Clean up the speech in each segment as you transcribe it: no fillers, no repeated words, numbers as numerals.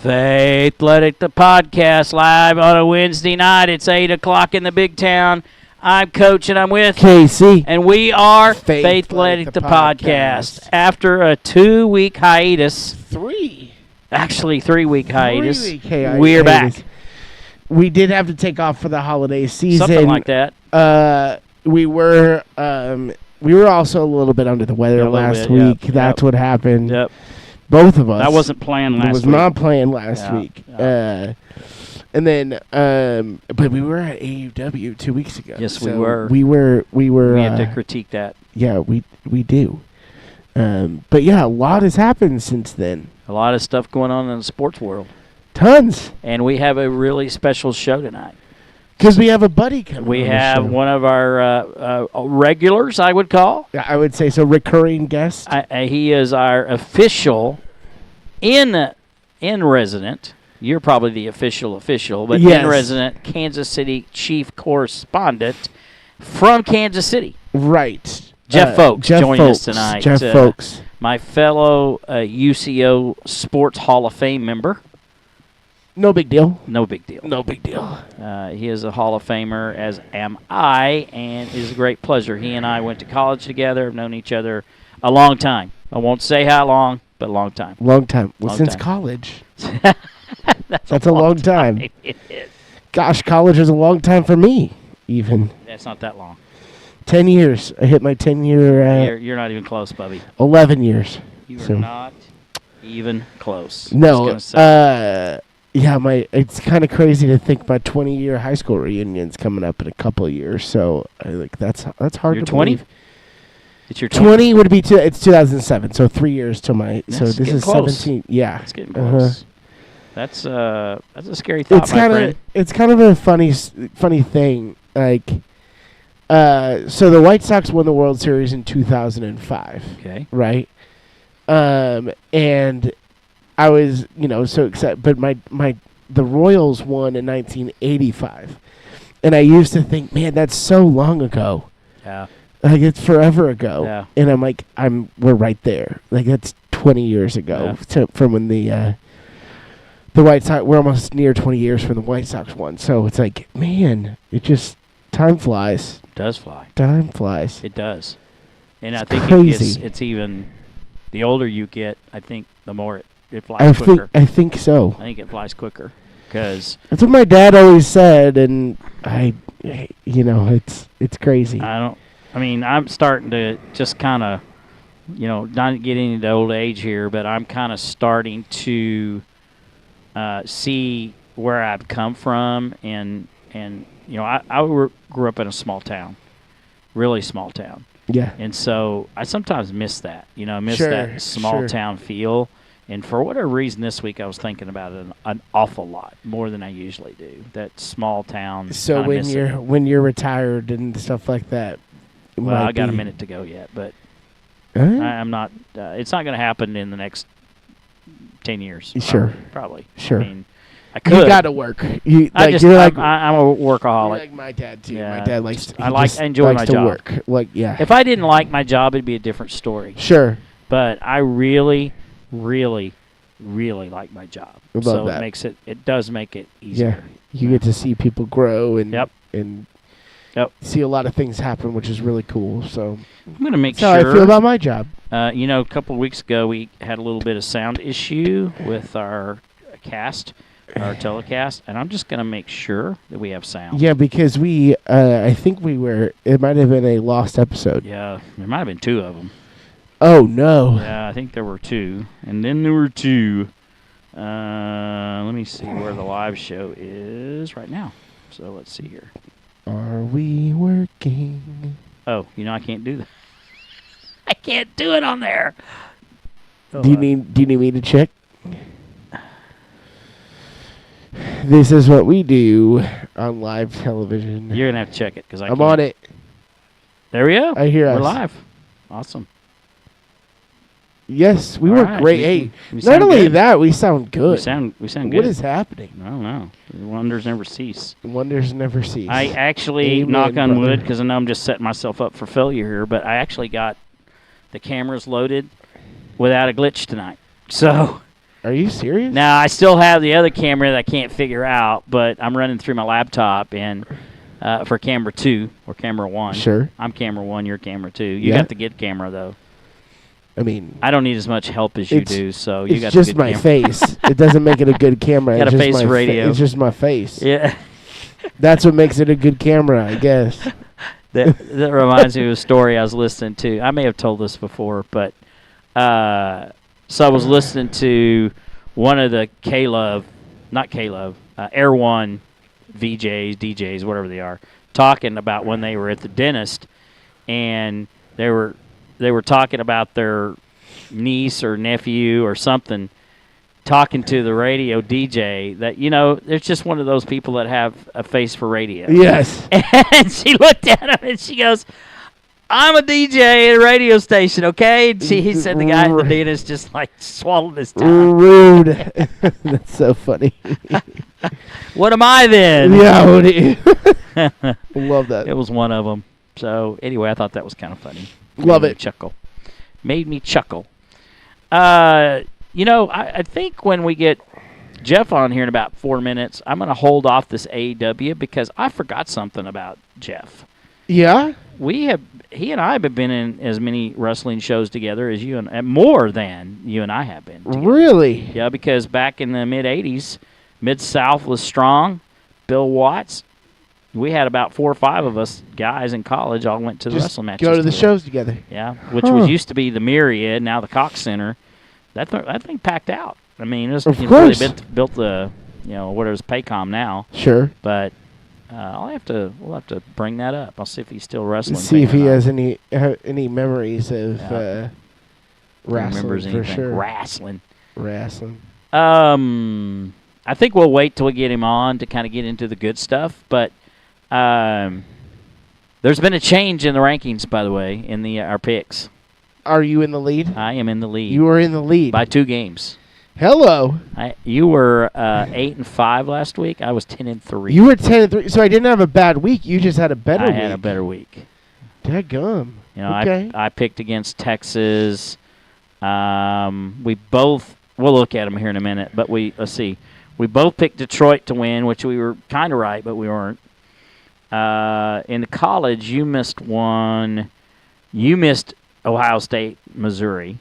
Faithletic The Podcast, live on a Wednesday night. It's 8 o'clock in the big town. I'm Coach, and I'm with KC. And we are Faithletic The Podcast. After a 2-week hiatus. Actually, 3-week hiatus. 3-week hiatus. We're back. We did have to take off for the holiday season. Something like that. We were also a little bit under the weather last week. That's what happened. Yep. Both of us. I wasn't playing last week. I was not playing last week. Yeah. And then, but we were at AUW 2 weeks ago. Yes, so we were. We were. We have to critique that. Yeah, we do. But yeah, a lot has happened since then. A lot of stuff going on in the sports world. Tons. And we have a really special show tonight. Because we have a buddy coming. We have one of our regulars, I would call. Yeah, I would say so. Recurring guest. He is our official in resident. You're probably the official, but yes. In resident Kansas City chief correspondent from Kansas City. Right. Jeff Folks joining us tonight. Jeff Folks. My fellow UCO Sports Hall of Fame member. No big deal. No big deal. No big deal. He is a Hall of Famer, as am I, and it is a great pleasure. He and I went to college together, have known each other a long time. I won't say how long, but a long time. Long time. Well, since college. That's a long time. It is. Gosh, college is a long time for me, even. That's not that long. 10 years. I hit my 10-year... You're not even close, Bubby. 11 years. You are not even close. No. Yeah, it's kind of crazy to think my 20-year high school reunion's coming up in a couple of years. So that's hard to 20? believe. It's your 20 would be it's 2007. So 3 years till my. So this is close. 17. Yeah, it's getting close. That's a scary thought, my friend. It's kind of a funny thing. Like, so the White Sox won the World Series in 2005. Okay. Right. And I was, so excited. But the Royals won in 1985, and I used to think, man, that's so long ago. Yeah. Like, it's forever ago. Yeah. And I'm like, we're right there. Like, that's 20 years ago from when the White Sox. We're almost near 20 years from the White Sox won. So it's like, man, time flies. It does fly. Time flies. It does. And it's I think crazy. it's even the older you get, I think the more it flies quicker. I think so. I think it flies quicker because that's what my dad always said, and it's crazy. I'm starting to just kind of, not getting into old age here, but I'm kind of starting to see where I've come from, and I grew up in a small town, really small town. Yeah. And so I sometimes miss that, Sure, that small town feel. And for whatever reason this week I was thinking about it an awful lot, more than I usually do, that small town. So when you're retired and stuff like that. Well, I got a minute to go yet, but I'm not. It's not going to happen in the next 10 years. Sure. Probably. Sure. I mean, I could. You got to work. I'm a workaholic. You're like my dad too. Yeah. My dad likes. I enjoy my job. Work. Like, yeah. If I didn't like my job, it'd be a different story. Sure. But I really, really, really like my job. So that. It does make it easier. Yeah. You get to see people grow and Yep. see a lot of things happen, which is really cool. So I'm going to make sure. That's how I feel about my job. A couple of weeks ago, we had a little bit of sound issue with our our telecast, and I'm just going to make sure that we have sound. Yeah, because I think it might have been a lost episode. Yeah, there might have been 2 of them. Oh, no. Yeah, I think there were 2. And then there were 2. Let me see where the live show is right now. So let's see here. Are we working? Oh, I can't do that. I can't do it on there. Do you need me to check? This is what we do on live television. You're going to have to check it because I'm on it. There we go. I hear us. We're live. Awesome. Yes, we were great. Hey, we not only that, we sound good. We sound good. What is happening? I don't know. Wonders never cease. Wonders never cease. I actually, knock on wood, because I know I'm just setting myself up for failure here, but I actually got the cameras loaded without a glitch tonight. So Are you serious? Now, I still have the other camera that I can't figure out, but I'm running through my laptop and for camera 2 or camera 1. Sure. I'm camera 1, you're camera 2. You got the good camera, though. I mean, I don't need as much help as you do, so you got it's just the good my camera. face. It doesn't make it a good camera. Got it's a just face my radio. It's just my face. Yeah. That's what makes it a good camera, I guess. That reminds me of a story I was listening to. I may have told this before, but so I was listening to one of the Air One VJs, DJs, whatever they are, talking about when they were at the dentist, and they were talking about their niece or nephew or something, talking to the radio DJ that, there's just one of those people that have a face for radio. Yes. And she looked at him and she goes, I'm a DJ at a radio station, okay? And he said the guy at the dentist just swallowed his tongue. Rude. That's so funny. What am I then? Yeah, what do you? Love that. It was one of them. So anyway, I thought that was kind of funny. Love it. Made me chuckle. I think when we get Jeff on here in about 4 minutes, I'm going to hold off this AEW because I forgot something about Jeff. Yeah? He and I have been in as many wrestling shows together as you and more than you and I have been together. Really? Yeah, because back in the mid-'80s, Mid-South was strong. Bill Watts, we had about 4 or 5 of us guys in college all went to the wrestling matches. Go to the shows together. Yeah, which was used to be the Myriad, now the Cox Center. That thing packed out. I mean, it was really built the what is Paycom now. Sure. But we'll have to bring that up. I'll see if he's still wrestling. See if he has any memories of wrestling for sure. Wrestling. I think we'll wait till we get him on to kind of get into the good stuff. But there's been a change in the rankings, by the way, in our picks. Are you in the lead? I am in the lead. You are in the lead by 2 games. Hello. You were 8-5 last week. I was 10-3. You were 10-3, so I didn't have a bad week. You just had a better week. I had a better week. Dadgum. Okay. I picked against Texas. We'll look at them here in a minute, but let's see. We both picked Detroit to win, which we were kind of right, but we weren't. In the college, you missed one. You missed Ohio State, Missouri.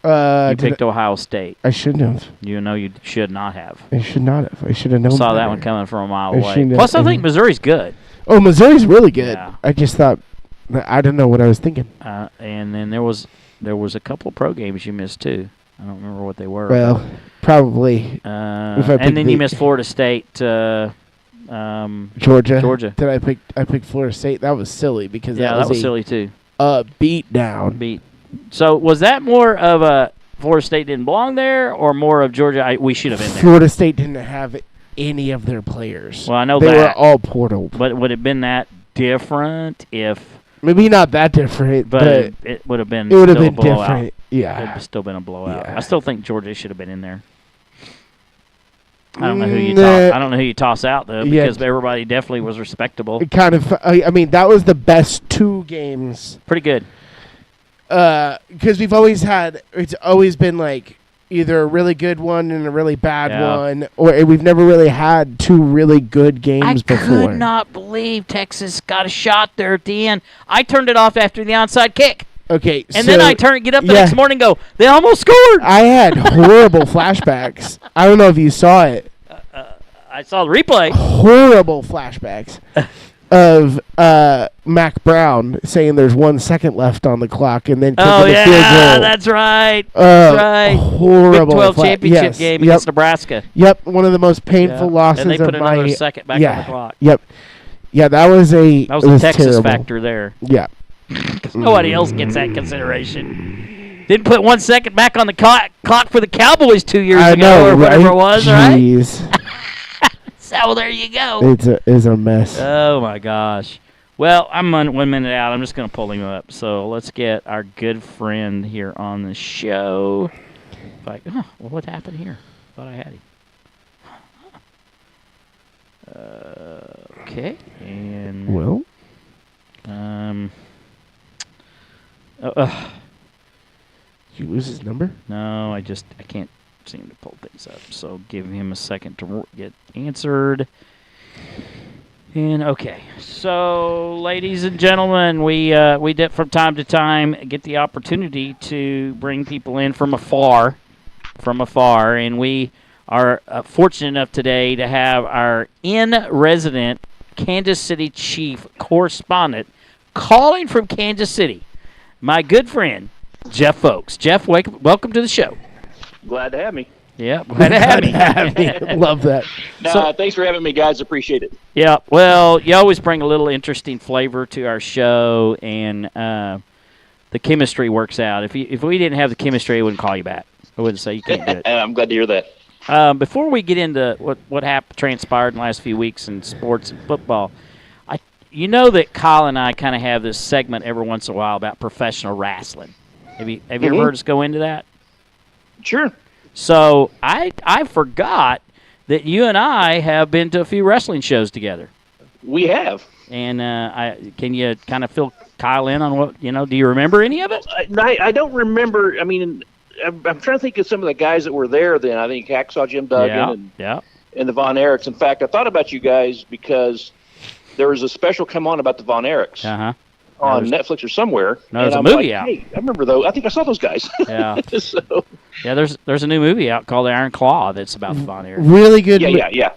You picked Ohio State. I shouldn't have. You should not have. I should not have. I should have known. Saw better. that one coming from a mile away. Plus, I think Missouri's good. Oh, Missouri's really good. Yeah. I just thought, I don't know what I was thinking. And then there was a couple of pro games you missed too. I don't remember what they were. Well, probably. And then you missed Florida State. Georgia. Georgia. I picked Florida State. That was silly because that was silly too. Beat down. So was that more of a Florida State didn't belong there, or more of Georgia? We should have been there. Florida State didn't have any of their players. Well, I know they that. They were all portaled. But would it have been that different if? Maybe not that different, but it would have been. It would have been different. Yeah, it would have still been a blowout. Yeah. I still think Georgia should have been in there. I don't know who you toss. I don't know who you toss out though, because everybody definitely was respectable. It kind of. I mean, that was the best 2 games. Pretty good. Because we've always had. It's always been like either a really good one and a really bad one, or we've never really had 2 really good games before. I could not believe Texas got a shot there at the end. I turned it off after the onside kick. Okay, and then I get up the next morning and go, they almost scored. I had horrible flashbacks. I don't know if you saw it. I saw the replay. Horrible flashbacks of Mac Brown saying there's 1 second left on the clock and then kicking the field goal. That's right. That's right. Horrible. Big 12 championship game against Nebraska. Yep, one of the most painful losses of my... And they put another second back on the clock. Yep. Yeah, that was a Texas terrible factor there. Yeah. Nobody else gets that consideration. Didn't put 1 second back on the clock for the Cowboys 2 years ago or whatever it was, Jeez. right? So there you go. It's a mess. Oh, my gosh. Well, I'm 1 minute out. I'm just going to pull him up. So let's get our good friend here on the show. What happened here? Thought I had him. Okay. And you lose his number? No, I can't seem to pull things up. So give him a second to get answered. And okay, so ladies and gentlemen, we did from time to time get the opportunity to bring people in from afar, and we are fortunate enough today to have our in-resident Kansas City Chief correspondent calling from Kansas City, my good friend, Jeff Folks. Jeff, welcome to the show. Glad to have me. Yeah, glad to have me. Love that. Thanks for having me, guys. Appreciate it. Yeah, well, you always bring a little interesting flavor to our show, and the chemistry works out. If we didn't have the chemistry, I wouldn't call you back. I wouldn't say you can't do it. I'm glad to hear that. Before we get into what transpired in the last few weeks in sports and football, you know that Kyle and I kind of have this segment every once in a while about professional wrestling. Have you ever heard us go into that? Sure. So I forgot that you and I have been to a few wrestling shows together. We have. And can you kind of fill Kyle in on what, do you remember any of it? I don't remember. I mean, I'm trying to think of some of the guys that were there then. I think Hacksaw Jim Duggan and the Von Erichs. In fact, I thought about you guys because there was a special come on about the Von Erichs on Netflix or somewhere. No, there's a movie out. Hey, I remember those. I think I saw those guys. Yeah. Yeah, there's a new movie out called Iron Claw that's about the Von Erichs. Really good. Yeah.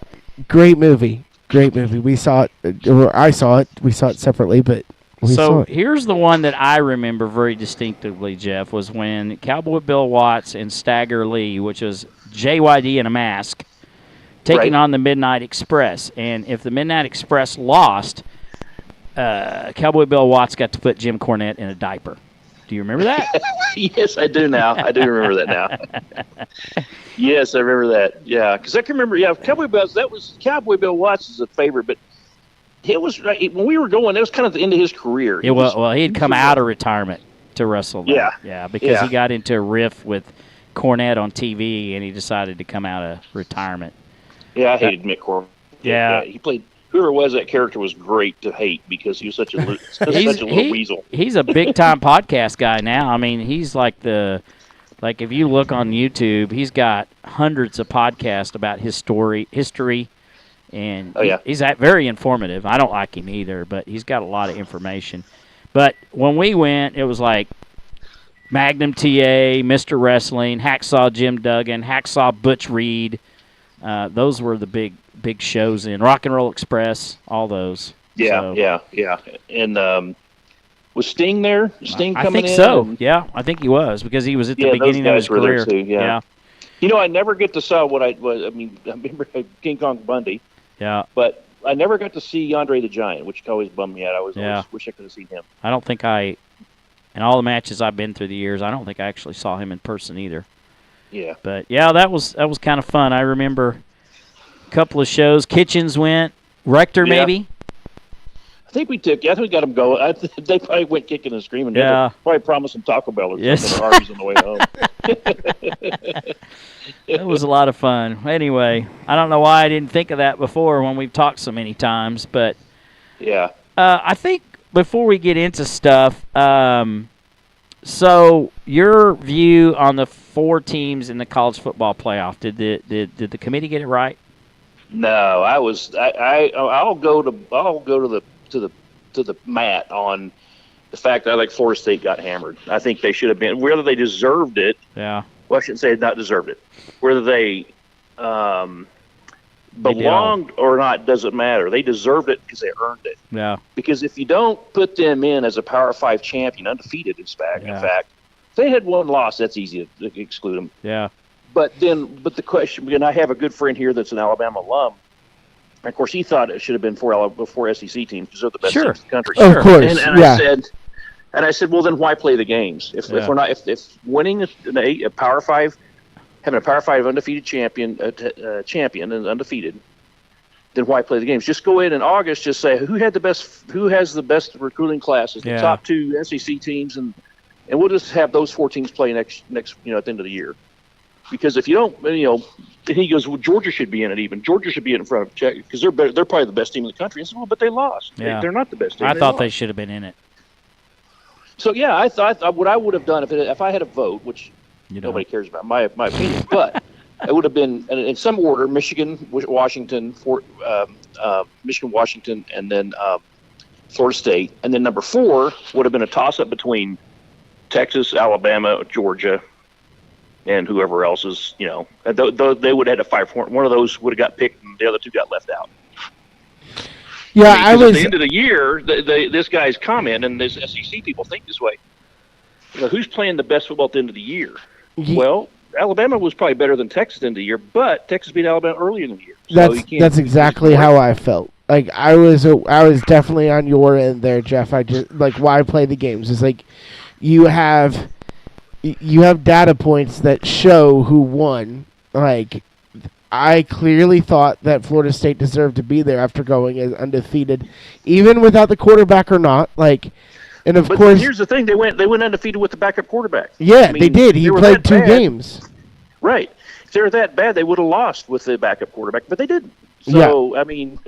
Great movie. We saw it, or I saw it. We saw it separately, but we saw it. Here's the one that I remember very distinctively, Jeff, was when Cowboy Bill Watts and Stagger Lee, which was JYD in a mask, taking on the Midnight Express. And if the Midnight Express lost, Cowboy Bill Watts got to put Jim Cornette in a diaper. Do you remember that? Yes, I do now. I do remember that now. Yes, I remember that. Yeah, because I can remember. Yeah, Cowboy Bill Watts is a favorite, but it was when we were going. It was kind of the end of his career. He had come out of retirement to wrestle. Because he got into a riff with Cornette on TV, and he decided to come out of retirement. Yeah, I hated Mick Cornette. Yeah, he played. Whoever it was, that character was great to hate because he was such a little weasel. He's a big-time podcast guy now. I mean, he's like if you look on YouTube, he's got hundreds of podcasts about history, and he's very informative. I don't like him either, but he's got a lot of information. But when we went, it was like Magnum TA, Mr. Wrestling, Hacksaw Jim Duggan, Hacksaw Butch Reed. Those were the big shows in Rock and Roll Express, all those. Yeah. And was Sting there? Coming in? I think so. Yeah, I think he was because he was at the beginning of his career. There too, yeah. I never get to saw I remember King Kong Bundy. Yeah. But I never got to see Andre the Giant, which always bummed me out. I always wish I could have seen him. I don't think in all the matches I've been through the years, I don't think I actually saw him in person either. Yeah. But yeah, that was kind of fun. I remember a couple of shows. Kitchens went. Rector maybe. I think we took. I think we got them going. They probably went kicking and screaming. Yeah. Probably promised them Taco Bell or something or Arby's on the way home. That was a lot of fun. Anyway, I don't know why I didn't think of that before when we've talked so many times, but yeah. I think before we get into stuff, so your view on the 4 teams in the college football playoff, did the committee get it right? No, I'll go to the mat on the fact that I think Florida State got hammered. I think they should have been, whether they deserved it. Yeah. Well, I shouldn't say not deserved it. Whether they belonged or not doesn't matter. They deserved it because they earned it. Yeah. Because if you don't put them in as a Power 5 champion, undefeated in fact, if they had one loss, that's easy to exclude them. Yeah. But the question, and I have a good friend here that's an Alabama alum. And of course, he thought it should have been 4 SEC teams because they're the best teams in the country. Of course, I said, well, then why play the games? If winning a Power 5, having a Power 5 undefeated champion and undefeated, then why play the games? Just go in August, just say who has the best recruiting classes, the top 2 SEC teams, and we'll just have those 4 teams play next at the end of the year. Because if you don't, and he goes, well, Georgia should be in it even. Georgia should be in front of Czech because they're probably the best team in the country. I said, well, but they lost. Yeah. They're not the best team. I thought they should have been in it. So, I thought what I would have done if I had a vote, which nobody cares about my opinion, but it would have been in some order: Michigan, Washington, Michigan, Washington, and then Florida State. And then number 4 would have been a toss-up between Texas, Alabama, Georgia, and whoever else is, they would have had a fight for it. One of those would have got picked, and the other 2 got left out. Yeah, at the end of the year, this guy's comment, and this SEC people think this way. Who's playing the best football at the end of the year? Well, Alabama was probably better than Texas at the end of the year, but Texas beat Alabama early in the year. So that's exactly how I felt. Like I was definitely on your end there, Jeff. I just why play the games? It's like you have data points that show who won. Like I clearly thought that Florida State deserved to be there after going as undefeated, even without the quarterback or not. And of course, here's the thing: they went undefeated with the backup quarterback. Yeah, they did. He played 2 games. Right. If they were that bad, they would have lost with the backup quarterback, but they didn't. So I mean,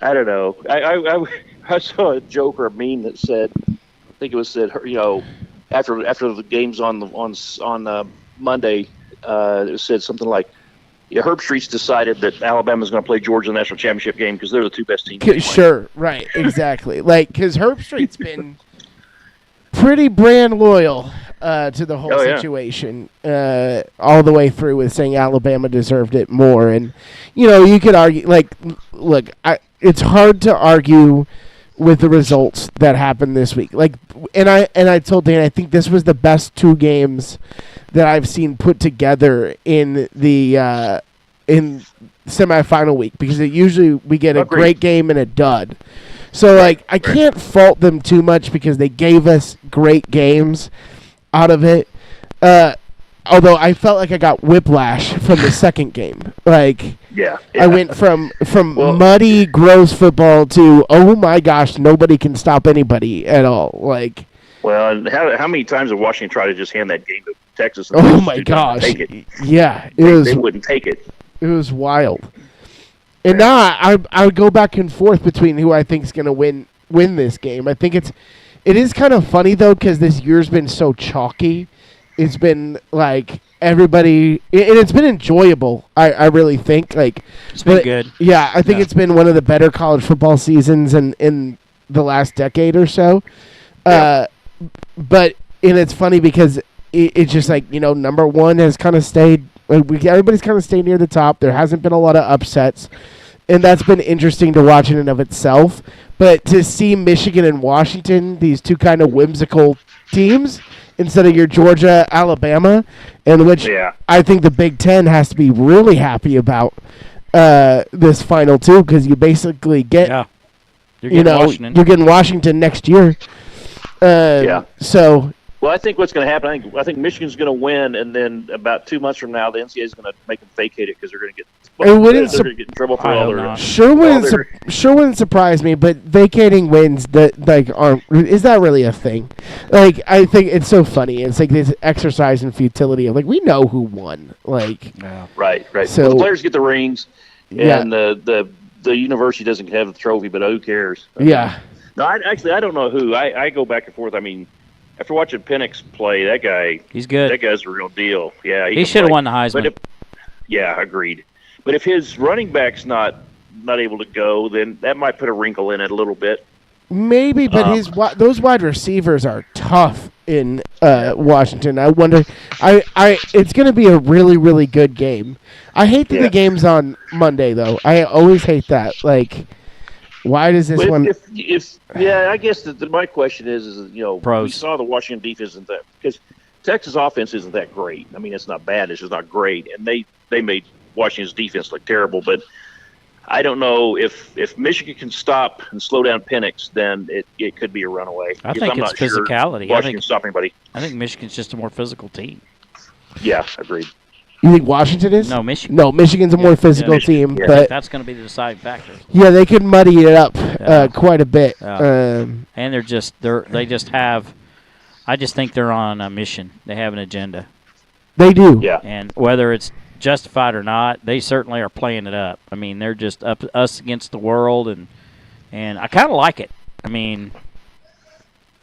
I don't know. I saw a joke or a meme that said, I think it said, after the games on Monday, it said something like, Herb Street's decided that Alabama's going to play Georgia in the national championship game because they're the 2 best teams. Sure, right, exactly. Because Herb Street's been pretty brand loyal to the whole situation all the way through with saying Alabama deserved it more. And, you could argue, look, it's hard to argue with the results that happened this week. And I told Dan, I think this was the best 2 games that I've seen put together in the in semifinal week, because usually we get a great game and a dud. So I can't fault them too much because they gave us great games out of it. Although I felt like I got whiplash from the second game. I went from muddy, gross football to, oh my gosh, nobody can stop anybody at all. Well, and how many times have Washington tried to just hand that game to Texas? And oh my gosh! Take it? Yeah, they wouldn't take it. It was wild. And now I would go back and forth between who I think is going to win this game. I think it is kind of funny though, because this year's been so chalky. It's been everybody, and it's been enjoyable. I really think it's been good. Yeah, I think it's been one of the better college football seasons in the last decade or so. But it's funny because it's just number 1 has kind of stayed. Everybody's kind of stayed near the top. There hasn't been a lot of upsets, and that's been interesting to watch in and of itself. But to see Michigan and Washington, these 2 kind of whimsical teams, instead of your Georgia, Alabama, in which I think the Big Ten has to be really happy about this final 2, because you basically get, you're getting Washington next year. So. Well, I think what's going to happen, I think Michigan's going to win, and then about 2 months from now, the NCAA is going to make them vacate it because they're going to get. They're going to get in trouble for all their. Sure wouldn't surprise me, but vacating wins that aren't. Is that really a thing? I think it's so funny. It's this exercise in futility of we know who won. Right. So well, the players get the rings, and the university doesn't have the trophy, but who cares? Yeah. No, I don't know who. I go back and forth. I mean, after watching Penix play, that guy, he's good. That guy's a real deal. Yeah, he should have won the Heisman. Agreed. But if his running back's not able to go, then that might put a wrinkle in it a little bit. Maybe, but those wide receivers are tough in Washington. I wonder. It's going to be a really, really good game. I hate that the game's on Monday, though. I always hate that. Why does this one? I guess my question is pros. We saw the Washington defense isn't that, because Texas offense isn't that great. I mean, it's not bad. It's just not great, and they made Washington's defense look terrible. But I don't know if Michigan can stop and slow down Penix, then it could be a runaway. I think it's physicality. Washington can stop anybody. I think Michigan's just a more physical team. Yeah, agreed. You think Washington is? No, Michigan. No, Michigan's a more physical team. Yeah, but that's going to be the deciding factor. Yeah, they could muddy it up quite a bit. And I just think they're on a mission. They have an agenda. They do. Yeah. And whether it's justified or not, they certainly are playing it up. I mean, they're just us against the world, and I kind of like it. I mean,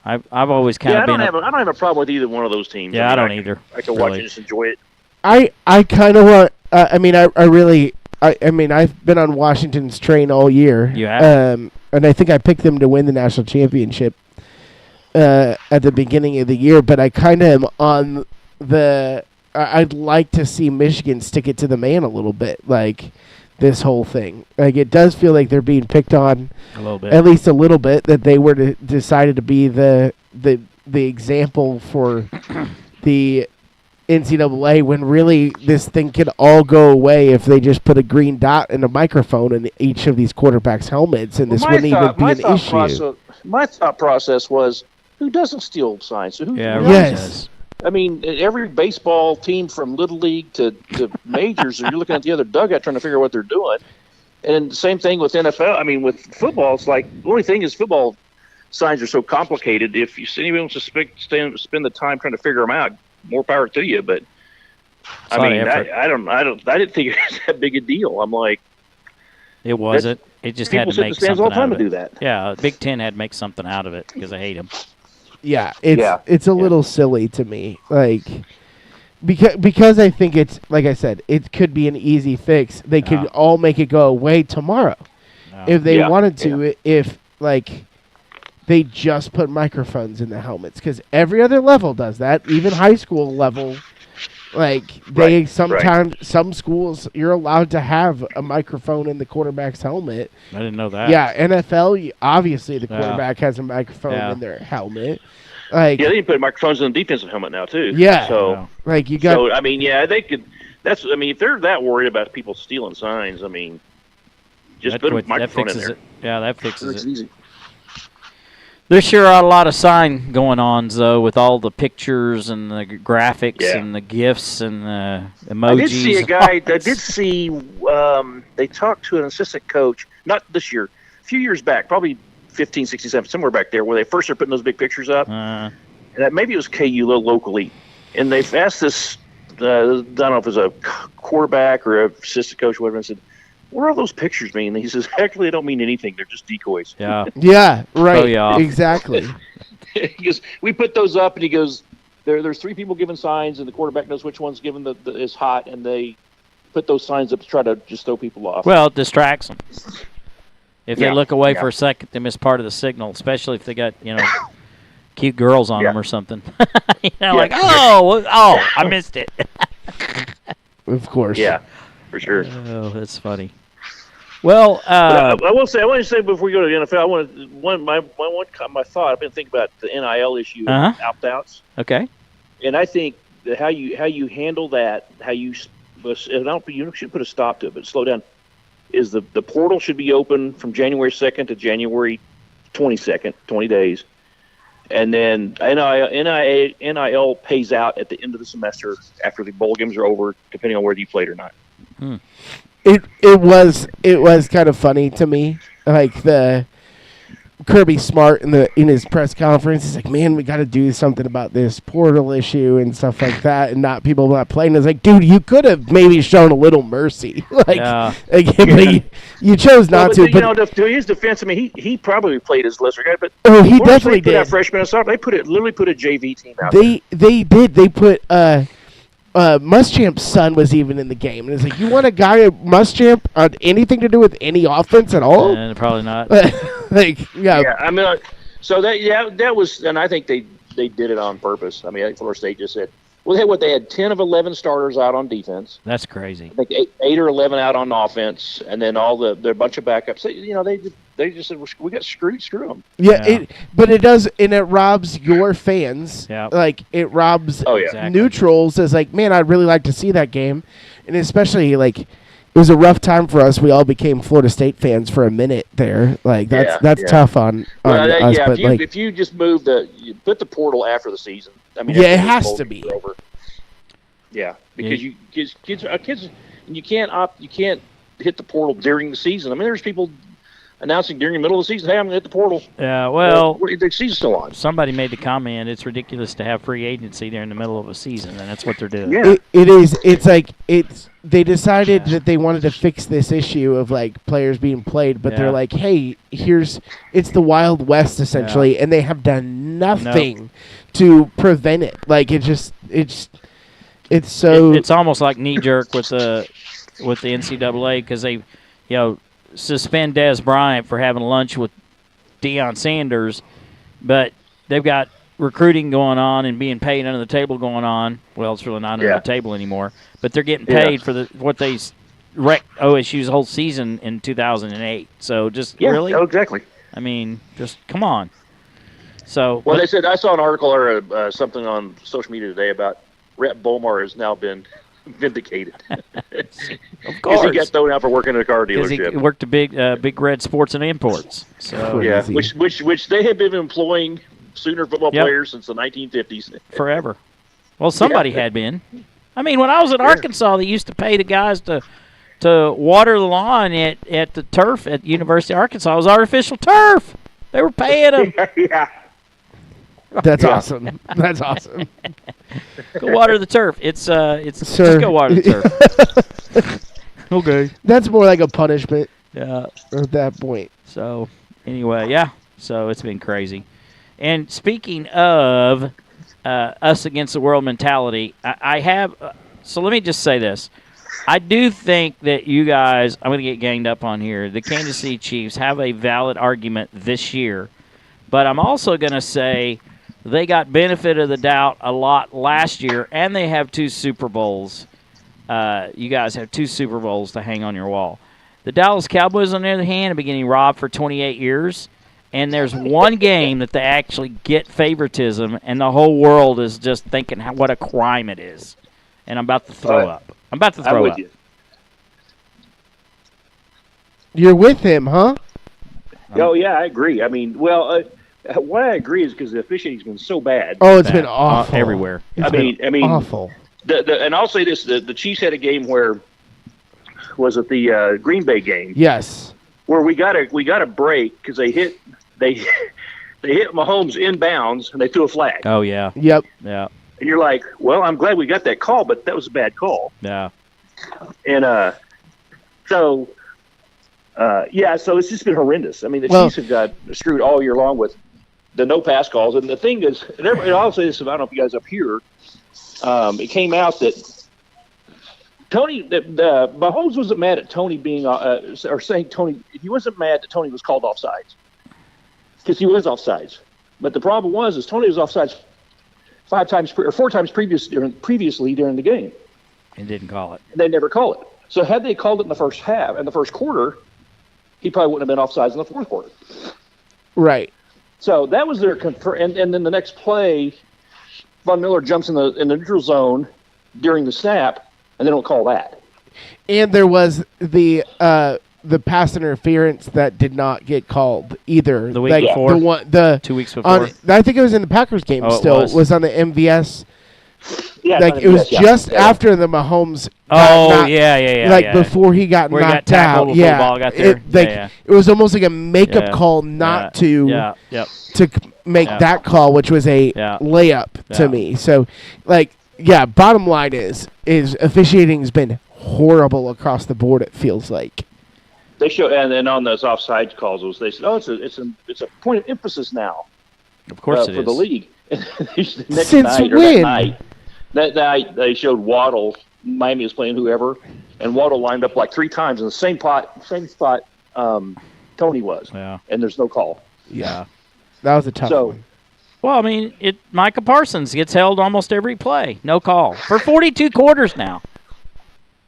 I've always kind of been. I don't have a problem with either one of those teams. Yeah, I don't either. I can watch and just enjoy it. I kind of want. I mean, I really. I mean, I've been on Washington's train all year. You have. And I think I picked them to win the national championship at the beginning of the year. But I kind of am on the. I'd like to see Michigan stick it to the man a little bit, like this whole thing. Like, it does feel like they're being picked on a little bit, at least a little bit. That they were decided to be the example for the NCAA, when really this thing could all go away if they just put a green dot and a microphone in each of these quarterbacks' helmets, and this wouldn't even be an issue. My thought process was, who doesn't steal signs? So who yes. I mean, every baseball team from Little League to majors, you're looking at the other dugout trying to figure out what they're doing. And the same thing with NFL. I mean, with football, it's like the only thing is football signs are so complicated. If anybody wants to spend the time trying to figure them out, more power to you. But I mean, I didn't think it was that big a deal. I'm like, it wasn't. It just had to make something all the time out to of do it. that. Yeah, Big Ten had to make something out of it because I hate them. Yeah, it's a little silly to me, like because I think it's, like I said, it could be an easy fix. They could all make it go away tomorrow if they wanted to. If like they just put microphones in the helmets, because every other level does that, even high school level. Like some schools you're allowed to have a microphone in the quarterback's helmet. I didn't know that. Yeah, NFL obviously the quarterback has a microphone in their helmet. Like, they put microphones in the defensive helmet now too. Yeah, so like you got. So I mean, they could. I mean, if they're that worried about people stealing signs, I mean, just put a microphone in there. it. Yeah, that fixes it. Easy. There sure are a lot of sign going on, though, with all the pictures and the graphics and the GIFs and the emojis. I did see a guy. I did see. They talked to an assistant coach, not this year, a few years back, probably 15, 16, 17, somewhere back there, where they first started putting those big pictures up. And maybe it was KU locally, and they've asked this. I don't know if it was a quarterback or a assistant coach, or whatever. And said, "What do all those pictures mean?" And he says, "Actually, they don't mean anything. They're just decoys." Yeah. Yeah. Right. Exactly. He goes, "We put those up," and he goes, "There's three people giving signs, and the quarterback knows which one's given is hot, and they put those signs up to try to just throw people off." Well, it distracts them. If they look away for a second, they miss part of the signal, especially if they got cute girls on them or something. Like, I missed it. Of course. Yeah, for sure. Oh, that's funny. Well, I want to say before we go to the NFL, my thought. I've been thinking about the NIL issue, opt-outs. Okay. And I think that how you handle that, you should put a stop to it, but slow down. Is the portal should be open from January 2nd to January 22nd, 20 days. And then NIL pays out at the end of the semester after the bowl games are over, depending on whether you played or not. It was kind of funny to me, like the Kirby Smart in his press conference. He's like, "Man, we got to do something about this portal issue and stuff like that, and people not playing." It's like, dude, you could have maybe shown a little mercy, you chose not to. But to his defense, I mean, he probably played as lesser guy, but he definitely did. That freshman assault, they literally put a JV team out. They did. They put Muschamp's son was even in the game, and it's like, you want a guy at Muschamp on anything to do with any offense at all? Probably not. Yeah. I mean, so that was, and I think they did it on purpose. I mean, I think Florida State just said, well, they had 10 of 11 starters out on defense. That's crazy. I think 8 or 11 out on offense, and then their bunch of backups. They just said, we got screwed. Screw them. Yeah. But it does, and it robs your fans. Yeah. Like, it robs exactly. neutrals as like, man, I'd really like to see that game, and especially like, it was a rough time for us. We all became Florida State fans for a minute there. Like that's tough on us. But if you just you put the portal after the season. I mean, it has to be over. Yeah, because kids, you can't hit the portal during the season. I mean, there's people announcing during the middle of the season, "Hey, I'm going to hit the portal." Yeah, well, the season's still on. Somebody made the comment, it's ridiculous to have free agency during the middle of a season, and that's what they're doing. Yeah. It is. It's like they decided that they wanted to fix this issue of like players being played, but they're like, "Hey, it's the Wild West essentially," and they have done nothing to prevent it. Like it's It's so it's almost like knee jerk with the NCAA because they, suspend Des Bryant for having lunch with Deion Sanders, but they've got recruiting going on and being paid under the table going on. Well, it's really not under the table anymore, but they're getting paid for what they wrecked OSU's whole season in 2008. So just really, exactly. I mean, just come on. So they said I saw an article or something on social media today about Rhett Bomar has now been vindicated. Of course, he got thrown out for working at a car dealership. He worked at Big Red Sports and Imports. So which they have been employing Sooner football players since the 1950s. Forever. Well, somebody had been. I mean, when I was in Arkansas, they used to pay the guys to water the lawn at the turf at University of Arkansas. It was artificial turf. They were paying them. Yeah. That's awesome. That's awesome. Go water the turf. It's just go water the turf. Okay. That's more like a punishment. Yeah. At that point. So anyway, so it's been crazy. And speaking of us against the world mentality, I have. So let me just say this. I do think that you guys, I'm going to get ganged up on here, the Kansas City Chiefs have a valid argument this year. But I'm also going to say they got benefit of the doubt a lot last year, and they have 2 Super Bowls. You guys have 2 Super Bowls to hang on your wall. The Dallas Cowboys, on the other hand, have been getting robbed for 28 years. And there's one game that they actually get favoritism, and the whole world is just thinking what a crime it is. And I'm about to throw up. I'm about to throw up. You're with him, huh? Oh, yeah, I agree. I mean, why I agree is because the officiating's been so bad. Oh, it's been awful. Everywhere. I mean, awful. And I'll say this, the Chiefs had a game where, was it the Green Bay game? Yes. Where we got a break because they hit Mahomes inbounds and they threw a flag. Oh yeah. Yep. Yeah. And you're like, well, I'm glad we got that call, but that was a bad call. Yeah. And so it's just been horrendous. I mean, the Chiefs have got screwed all year long with the no pass calls. And the thing is, and I'll say this, I don't know if you guys up here, it came out that Mahomes wasn't mad at Tony being, or saying Tony, he wasn't mad that Tony was called offsides. Because he was offsides. But the problem is Tony was offsides 4 times previously during the game. And didn't call it. They never call it. So had they called it in the first half, in the first quarter, he probably wouldn't have been offsides in the fourth quarter. Right. So that was their and then the next play, Von Miller jumps in the neutral zone during the snap, and they don't call that. And there was the pass interference that did not get called either. The week before? 2 weeks before? I think it was in the Packers game still. It was on the MVS. Yeah, it was just after the Mahomes. Before he got knocked out. Before the ball got there. It was almost like a makeup call not to make that call, which was a layup to me. So, bottom line is officiating has been horrible across the board. It feels like they show, and on those offside calls, they said, it's a point of emphasis now. Of course, for the league. That night they showed Waddle. Miami was playing whoever, and Waddle lined up like 3 times in the same spot Tony was. Yeah. And there's no call. Yeah. That was a tough one. Well, I mean, Micah Parsons gets held almost every play. No call. For 42 quarters now.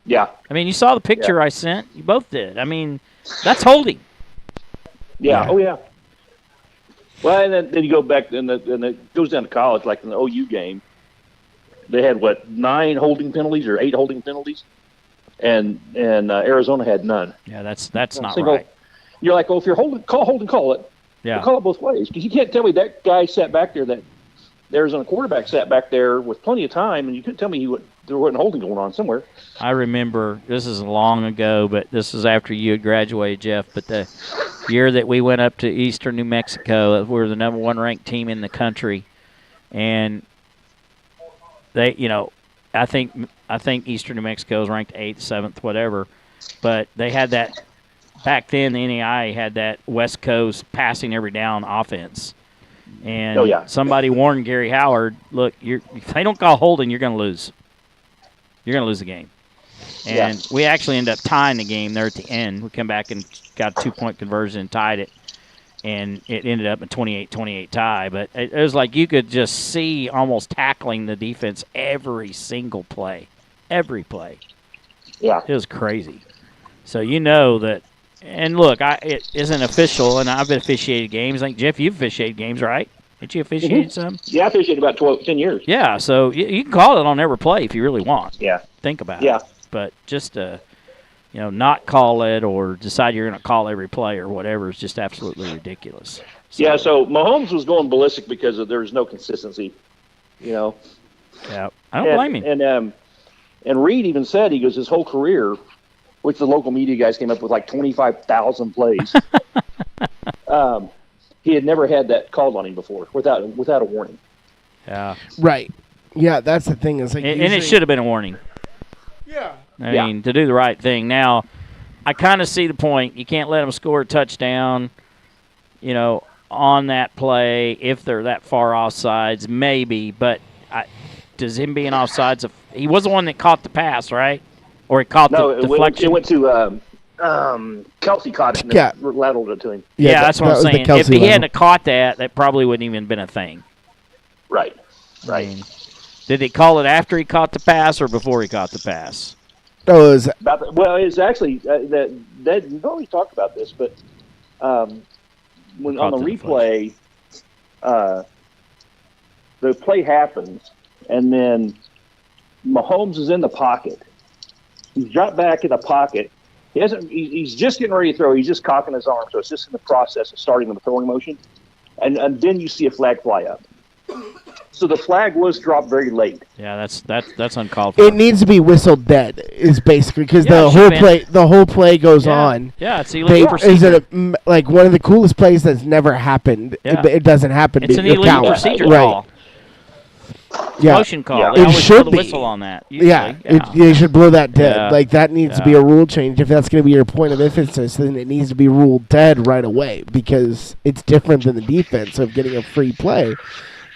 Yeah. I mean, you saw the picture I sent. You both did. I mean, that's holding. Yeah. Oh, yeah. Well, and then you go back, and it goes down to college, like in the OU game. They had, 9 holding penalties or 8 holding penalties? And Arizona had none. Yeah, that's not right. You're like, if you're call it. Yeah. Call it both ways. Because you can't tell me that guy sat back there, that the Arizona quarterback sat back there with plenty of time, and you couldn't tell me there wasn't holding going on somewhere. I remember, this is long ago, but this is after you had graduated, Jeff, but the year that we went up to eastern New Mexico, we were the number 1 ranked team in the country, and they, I think eastern New Mexico is ranked 8th, 7th, whatever, but they had that, back then the NAIA had that West Coast passing every down offense. And somebody warned Gary Howard, look, if they don't call holding, you're going to lose. you're going to lose the game. And we actually ended up tying the game there at the end. We come back and got a 2-point conversion and tied it. And it ended up a 28-28 tie. But it was like you could just see almost tackling the defense every single play. Every play. Yeah. It was crazy. So you know that. And look, it isn't official, and I've officiated games. I think, Jeff, you've officiated games, right? Did you officiate some? Yeah, I officiated about 10 years. Yeah, so you can call it on every play if you really want. Yeah. Think about it. But just to, not call it or decide you're going to call every play or whatever is just absolutely ridiculous. So, so Mahomes was going ballistic because there was no consistency, Yeah, I don't blame him. And Reed even said, he goes, his whole career, which the local media guys came up with like 25,000 plays, he had never had that called on him before without a warning. Yeah. Right. Yeah, that's the thing. Is like and it should have been a warning. Yeah. I mean, to do the right thing. Now, I kind of see the point. You can't let them score a touchdown, on that play if they're that far offsides, maybe. But does him being offsides, he was the one that caught the pass, right? Or he caught the deflection? It went to Kelsey caught it and lateraled it to him. Yeah, that's what I'm saying. If he hadn't caught that probably wouldn't even been a thing. Right. I mean, did he call it after he caught the pass or before he caught the pass? It's actually that we've always talked about this, but when on the replay, the play happens, and then Mahomes is in the pocket. He's dropped back in the pocket. He's just getting ready to throw. He's just cocking his arm, so it's just in the process of starting the throwing motion, and then you see a flag fly up. So the flag was dropped very late. Yeah, that's uncalled for. It needs to be whistled dead. Is basically because the whole play goes on. Yeah, it's illegal. Is it like one of the coolest plays that's never happened? Yeah. It doesn't happen. It's an illegal procedure call. Yeah. Motion call. Yeah. They always should blow the whistle on that. They should blow that dead. Yeah. Like that needs to be a rule change. If that's going to be your point of emphasis, then it needs to be ruled dead right away because it's different than the defense of getting a free play.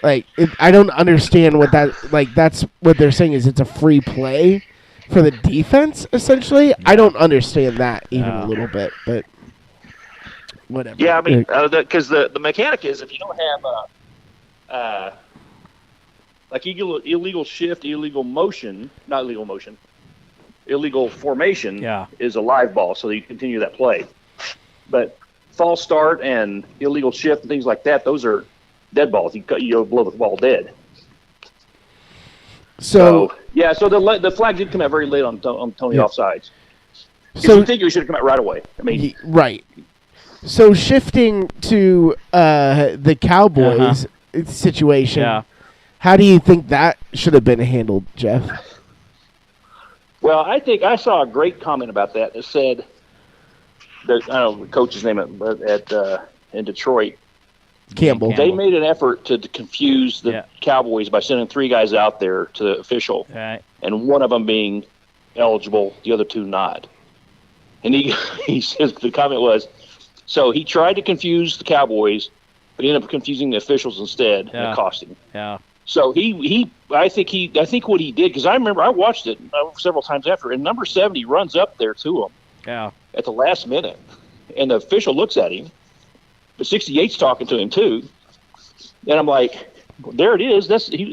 Like, I don't understand what that, like, that's what they're saying is it's a free play for the defense, essentially. Yeah. I don't understand that even a little bit, but whatever. Yeah, I mean, because the mechanic is if you don't have, like, illegal shift, illegal motion, not illegal motion, illegal formation is a live ball, so you continue that play. But false start and illegal shift and things like that, those are dead balls. You blow the ball dead. So the flag did come out very late on Tony offsides. So you think it should have come out right away. I mean, right. So shifting to the Cowboys situation, how do you think that should have been handled, Jeff? Well, I think I saw a great comment about that. It said, I don't know the coach's name in Detroit. Campbell. They made an effort to confuse the Cowboys by sending 3 guys out there to the official, and one of them being eligible, the other 2 not. And he says the comment was, so he tried to confuse the Cowboys, but he ended up confusing the officials instead, and it cost him. Yeah. So I think what he did, because I remember I watched it several times after, and number 70 runs up there to him at the last minute, and the official looks at him. But 68's talking to him too, and I'm like, there it is.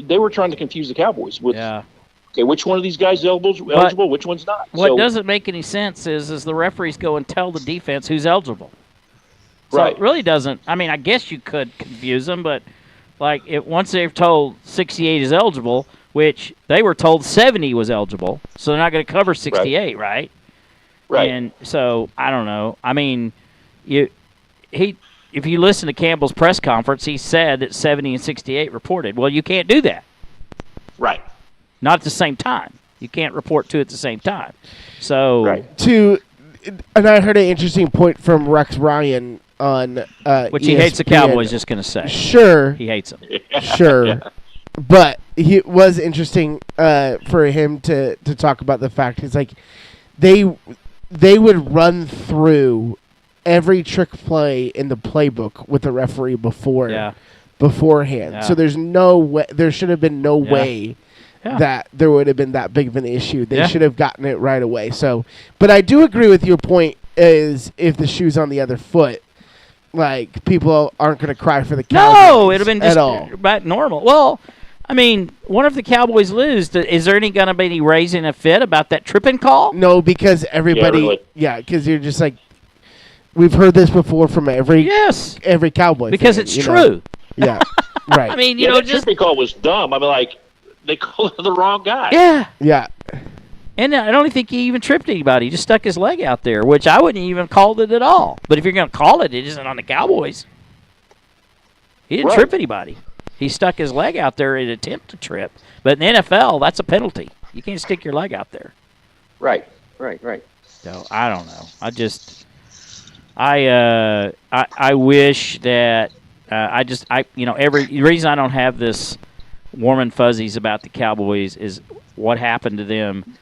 They were trying to confuse the Cowboys with, okay, which one of these guys is eligible, which one's not. What doesn't make any sense is the referees go and tell the defense who's eligible. So it really doesn't. I mean, I guess you could confuse them, but like once they've told 68 is eligible, which they were told 70 was eligible, so they're not going to cover 68, right? Right. And so I don't know. I mean, if you listen to Campbell's press conference, he said that 70 and 68 reported. Well, you can't do that. Right. Not at the same time. You can't report 2 at the same time. So and I heard an interesting point from Rex Ryan on which ESPN. He hates the Cowboys, just going to say. Sure. He hates them. Sure. But it was interesting for him to talk about the fact it's like they would run through every trick play in the playbook with the referee beforehand. Yeah. So there's no way. There should have been no way that there would have been that big of an issue. They Yeah. should have gotten it right away. So, but I do agree with your point. Is if the shoe's on the other foot, like people aren't going to cry for the Cowboys. No, it'd have been just at all. about normal. Well, I mean, what if the Cowboys lose? Is there any going to be any raising a fit about that tripping call? No, because everybody, because you're just like, we've heard this before from every Cowboy because fan, it's true. Yeah, right. I mean, the tripping call was dumb. I mean, like they called the wrong guy. Yeah. And I don't think he even tripped anybody. He just stuck his leg out there, which I wouldn't even called it at all. But if you're going to call it, it isn't on the Cowboys. He didn't trip anybody. He stuck his leg out there in an attempt to trip. But in the NFL, that's a penalty. You can't stick your leg out there. Right. So I don't know. I wish that every reason I don't have this warm and fuzzies about the Cowboys is what happened to them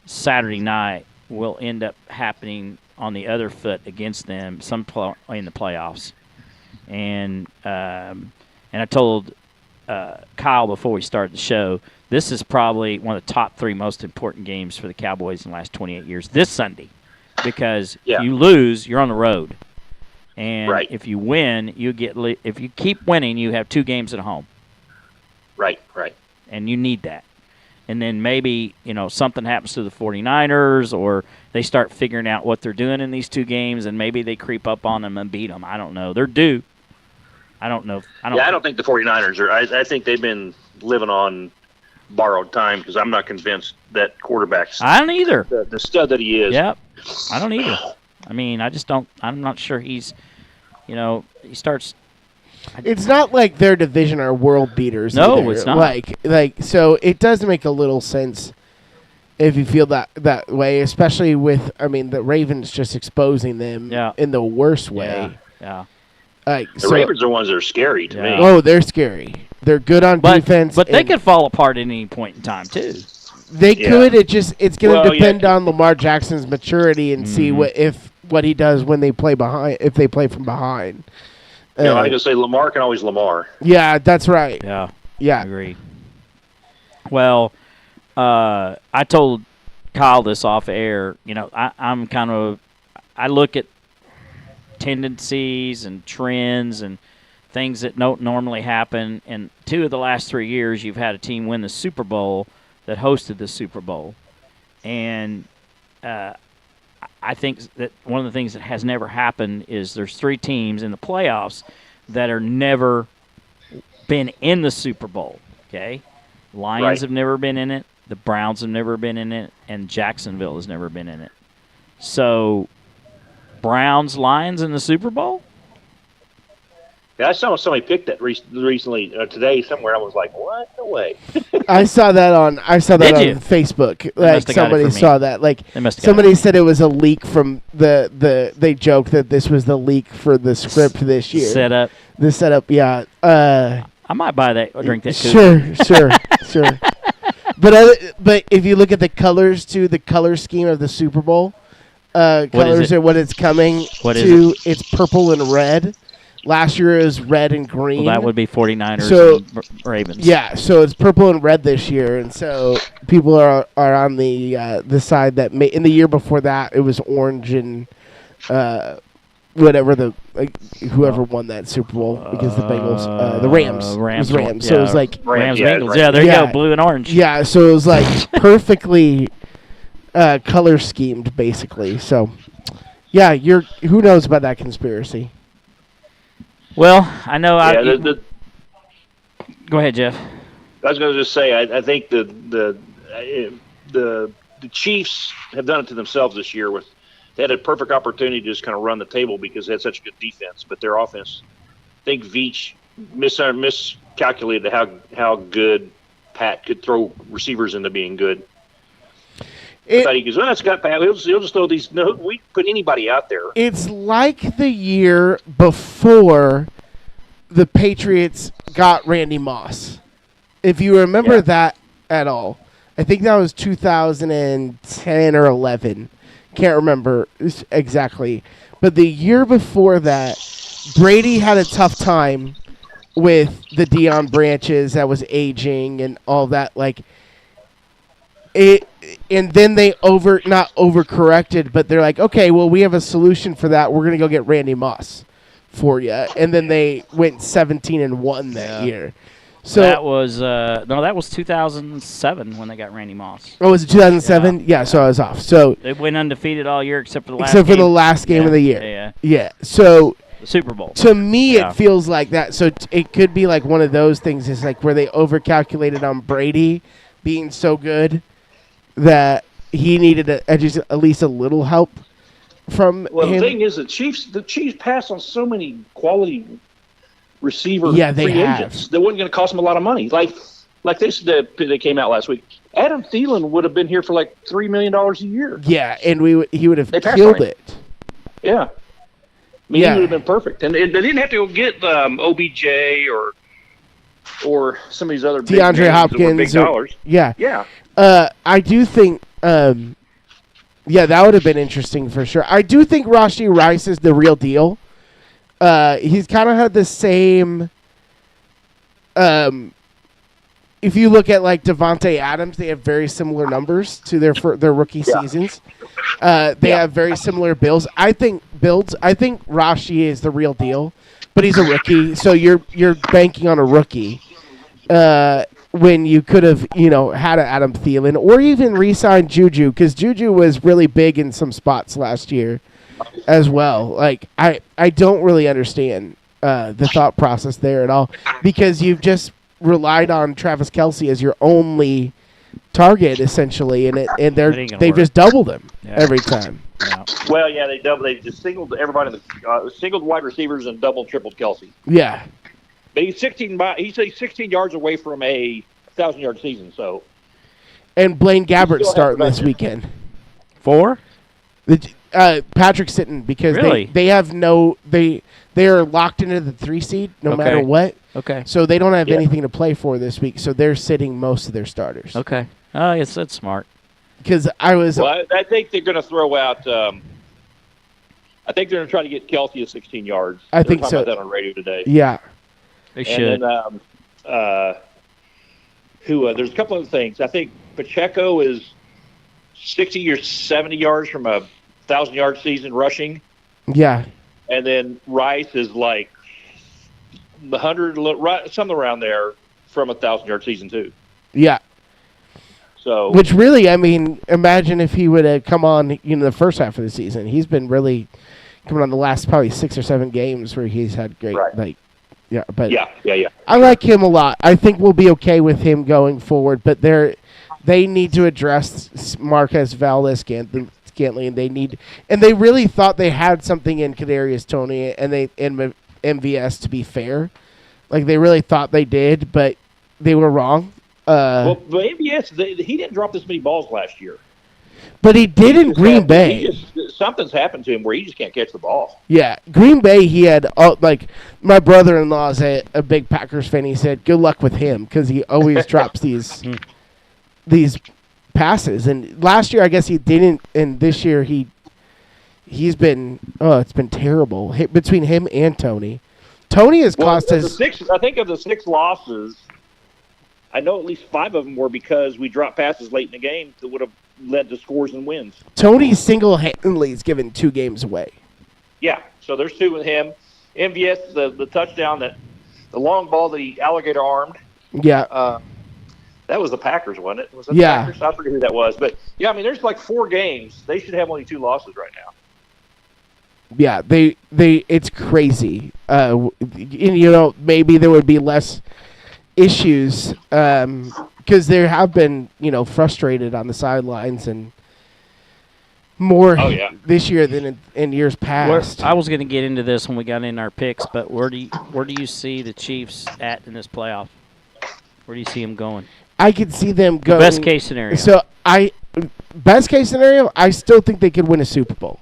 Saturday night will end up happening on the other foot against them in the playoffs. And I told Kyle before we started the show, this is probably one of the top 3 most important games for the Cowboys in the last 28 years. This Sunday, because if you lose, you're on the road, and if you win, if you keep winning, you have 2 games at home. Right. And you need that. And then maybe, something happens to the 49ers or they start figuring out what they're doing in these 2 games and maybe they creep up on them and beat them. I don't know. They're due. I don't know. I don't think the 49ers are. I think they've been living on borrowed time because I'm not convinced that quarterback's I don't either. The stud that he is. Yep. I don't either. I mean, I just don't. I'm not sure he's, he starts. It's not like their division are world beaters. No, either. it's not. Like so it does make a little sense if you feel that way, especially with the Ravens just exposing them in the worst way. Yeah. The Ravens are the ones that are scary to me. Oh, they're scary. They're good on defense, but they could fall apart at any point in time too. They could. It's going to depend on Lamar Jackson's maturity and see what he does when they play behind. If they play from behind. I was going to say Lamar can always Lamar. Yeah, that's right. Yeah. I agree. Well, I told Kyle this off air. I look at tendencies and trends and things that don't normally happen. And 2 of the last 3 years, you've had a team win the Super Bowl that hosted the Super Bowl. And I think that one of the things that has never happened is there's 3 teams in the playoffs that are never been in the Super Bowl, okay? Lions have never been in it, the Browns have never been in it, and Jacksonville has never been in it. So, Browns-Lions in the Super Bowl? Yeah, I saw somebody pick that recently today somewhere. I was like, "What? No way!" I saw that on Facebook. Like somebody saw that. Like somebody said it was a leak from They joked that this was the leak for the script this year. The setup. Yeah. I might buy that or drink that too. Sure. But if you look at the colors too, the color scheme of the Super Bowl, colors are what it's coming to. It's purple and red. Last year it was red and green. Well, that would be 49ers and Ravens. Yeah, so it's purple and red this year, and so people are on the side that in the year before that it was orange and whoever won that Super Bowl because the Bengals, the Rams. Rams. It was Rams. So it was like Rams Bengals. Yeah, there you go, blue and orange. Yeah, so it was like perfectly color schemed basically. So yeah, who knows about that conspiracy? Well, I know. Go ahead, Jeff. I was going to just say, I think the Chiefs have done it to themselves this year. They had a perfect opportunity to just kind of run the table because they had such a good defense, but their offense, I think Veach miscalculated how good Pat could throw receivers into being good. I thought he goes, it's got Pat. He'll just throw these. No, we put anybody out there. It's like the year before the Patriots got Randy Moss. If you remember that at all, I think that was 2010 or 11. Can't remember exactly. But the year before that, Brady had a tough time with the Deion Branches that was aging and all that. Like, and then they not overcorrected, but they're like, okay, well, we have a solution for that. We're gonna go get Randy Moss for you, and then they went 17-1 that year. So that was that was 2007 when they got Randy Moss. Oh, was it 2007? Yeah, so I was off. So they went undefeated all year except for the last. the last game of the year. Yeah. So the Super Bowl. To me, it feels like that. So it could be like one of those things. Is like where they overcalculated on Brady being so good that he needed just at least a little help from him. The thing is, the Chiefs pass on so many quality receiver free agents that wasn't going to cost them a lot of money. Like they said, they came out last week. Adam Thielen would have been here for like $3 million a year. Yeah, and he would have killed it. Yeah. He would have been perfect. And they didn't have to go get OBJ or some of these other DeAndre Hopkins. Big dollars. Yeah. I do think, that would have been interesting for sure. I do think Rashee Rice is the real deal. He's kind of had the same. If you look at like Devontae Adams, they have very similar numbers to their rookie seasons. They have very similar builds. I think Rashee is the real deal, but he's a rookie, so you're banking on a rookie. When you could have, had an Adam Thielen or even re-signed Juju, because Juju was really big in some spots last year as well. Like, I don't really understand the thought process there at all, because you've just relied on Travis Kelce as your only target, essentially, and they've just doubled him every time. Yeah. Well, they just singled everybody, singled wide receivers and doubled, tripled Kelce. Yeah. But he's 16 yards away from a 1,000-yard season. So, and Blaine Gabbert's starting this weekend. For? Patrick's sitting because really? they are locked into the 3 seed no matter what. Okay. So they don't have anything to play for this week. So they're sitting most of their starters. Okay. Oh, yes, that's smart. Because I think they're going to throw out. I think they're going to try to get Kelce 16 yards. I think so. Talking about that on radio today. Yeah. They should. And then, there's a couple of things. I think Pacheco is 60 or 70 yards from a 1,000-yard season rushing. Yeah. And then Rice is like 100, something around there from a 1,000-yard season too. Yeah. So, which really, I mean, imagine if he would have come on, the first half of the season. He's been really coming on the last probably 6 or 7 games where he's had great, Yeah. I like him a lot. I think we'll be okay with him going forward, but they need to address Marquez Valdes-Scantling, and they really thought they had something in Kadarius Toney and MVS, to be fair. Like, they really thought they did, but they were wrong. But MVS, he didn't drop this many balls last year. But he did in Green Bay. Something's happened to him where he just can't catch the ball. Yeah, Green Bay, he had, my brother-in-law is a big Packers fan. He said, good luck with him, because he always drops these passes. And last year, I guess he didn't, and this year he's been, it's been terrible. Between him and Toney. Toney has cost us... I think of the 6 losses, I know at least 5 of them were because we dropped passes late in the game that would have led to scores and wins. Toney single-handedly has given 2 games away. Yeah, so there's 2 with him. MVS, the touchdown, the long ball that he alligator armed. Yeah. That was the Packers, wasn't it? Was it the Packers? I forget who that was. But, yeah, I mean, there's like 4 games. They should have only 2 losses right now. Yeah, it's crazy. And, maybe there would be less issues because there have been, frustrated on the sidelines and more this year than in years past. I was going to get into this when we got in our picks, but where do you see the Chiefs at in this playoff? Where do you see them going? I could see them going. Best case scenario. So best case scenario, I still think they could win a Super Bowl.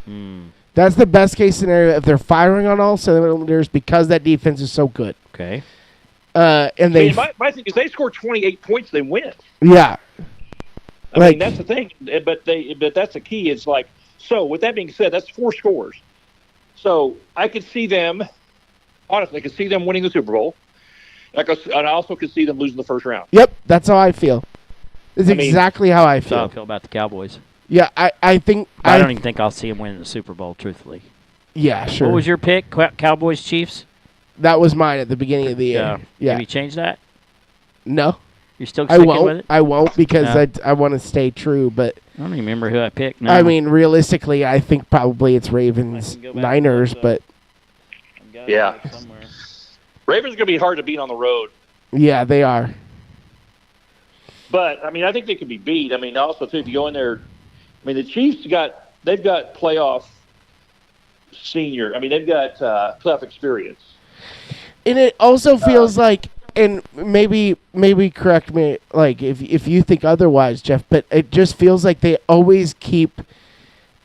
That's the best case scenario if they're firing on all cylinders because that defense is so good. Okay. My thing is they score 28 points, they win. Yeah. I mean, that's the thing, but that's the key. It's like, so with that being said, that's 4 scores. So I could see them, honestly, I could see them winning the Super Bowl. And I also could see them losing the first round. Yep, that's how I feel. It's exactly how I That's how I feel. feel about the Cowboys. Yeah, I think I don't even think I'll see them win the Super Bowl, truthfully. Yeah, sure. What was your pick? Cowboys, Chiefs? That was mine at the beginning of the year. Yeah. Have you changed that? No. You're still sticking with it? I won't because I want to stay true, but I don't even remember who I picked now. I mean, realistically, I think probably it's Ravens, Niners, but yeah. Ravens are going to be hard to beat on the road. Yeah, they are. But, I mean, I think they can be beat. I mean, also, too, if you go in there, I mean, the Chiefs they've got playoff senior. I mean, they've got playoff experience. And it also feels like, and maybe correct me, like if you think otherwise, Jeff, but it just feels like they always keep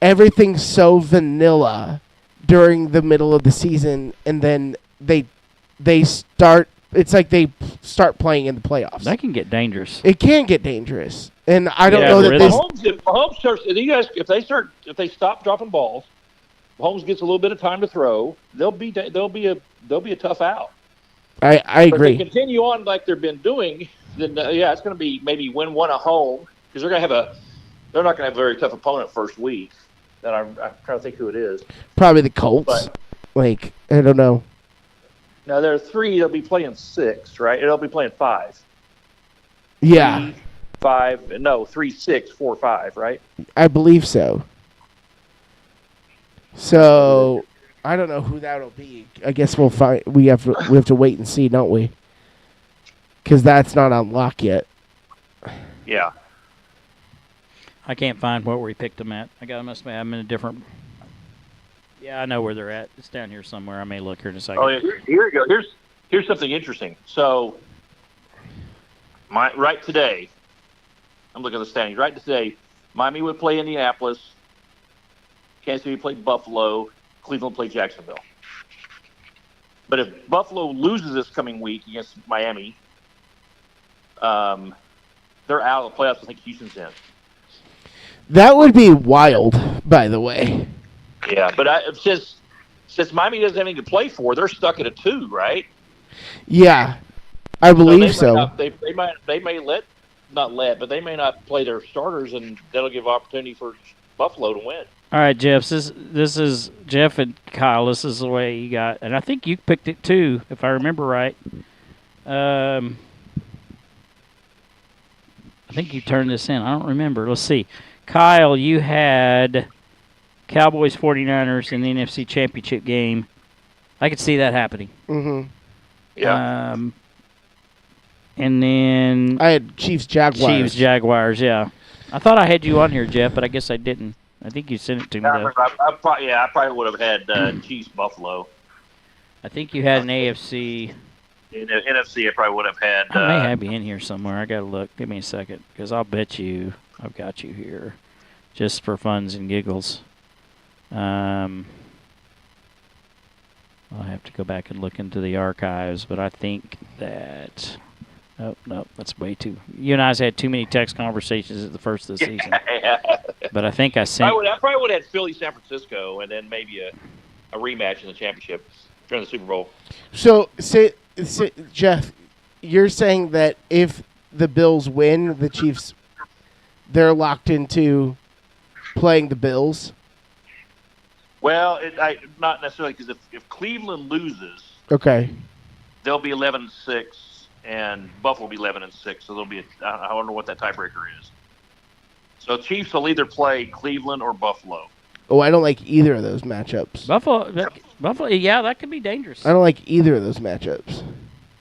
everything so vanilla during the middle of the season, and then they start. It's like they start playing in the playoffs. That can get dangerous. It can get dangerous, and I don't know that really. this. Mahomes starts. If they stop dropping balls, Mahomes gets a little bit of time to throw. They'll be a tough out. I agree. But if they continue on like they've been doing, then it's going to be maybe win one at home because they're not going to have a very tough opponent first week. And I'm trying to think who it is. Probably the Colts. Like I don't know. Now there are 3. They'll be playing 6, right? They'll be playing 5. Yeah. 3, 5. No, 3, 6, 4, 5. Right? I believe so. So I don't know who that'll be. I guess we'll find. We have to wait and see, don't we? Because that's not on lock yet. Yeah. I can't find where we picked them at. I'm in a different. Yeah, I know where they're at. It's down here somewhere. I may look here in a second. Oh, yeah. Here we go. Here's something interesting. So, right today, I'm looking at the standings. Right today, Miami would play Indianapolis. Kansas City played Buffalo. Cleveland played Jacksonville. But if Buffalo loses this coming week against Miami, they're out of the playoffs. I think Houston's in. That would be wild, by the way. Yeah, but since Miami doesn't have anything to play for, they're stuck at a 2, right? Yeah, I believe so. They may not play their starters, and that'll give opportunity for Buffalo to win. All right, Jeff. This is Jeff and Kyle. This is the way you got, and I think you picked it too, if I remember right. I think you turned this in. I don't remember. Let's see. Kyle, you had Cowboys 49ers in the NFC Championship game. I could see that happening. Mm-hmm. Yeah. And then I had Chiefs Jaguars, yeah. I thought I had you on here, Jeff, but I guess I didn't. I think you sent it to me, though. I probably would have had Chiefs Buffalo. I think you had an AFC. In the NFC, I probably would have had. I may have you in here somewhere. I got to look. Give me a second, because I'll bet you I've got you here just for funs and giggles. I'll have to go back and look into the archives, but I think that... Oh, no, that's way too... You and I had too many text conversations at the first of the season. But I think I sent... I probably would have had Philly, San Francisco, and then maybe a rematch in the championship during the Super Bowl. So, Jeff, you're saying that if the Bills win, the Chiefs, they're locked into playing the Bills? Well, not necessarily, because if Cleveland loses, okay, they'll be 11-6, and Buffalo will be 11-6. So there'll be I don't know what that tiebreaker is. So Chiefs will either play Cleveland or Buffalo. Oh, I don't like either of those matchups. Buffalo, yeah, that could be dangerous. I don't like either of those matchups.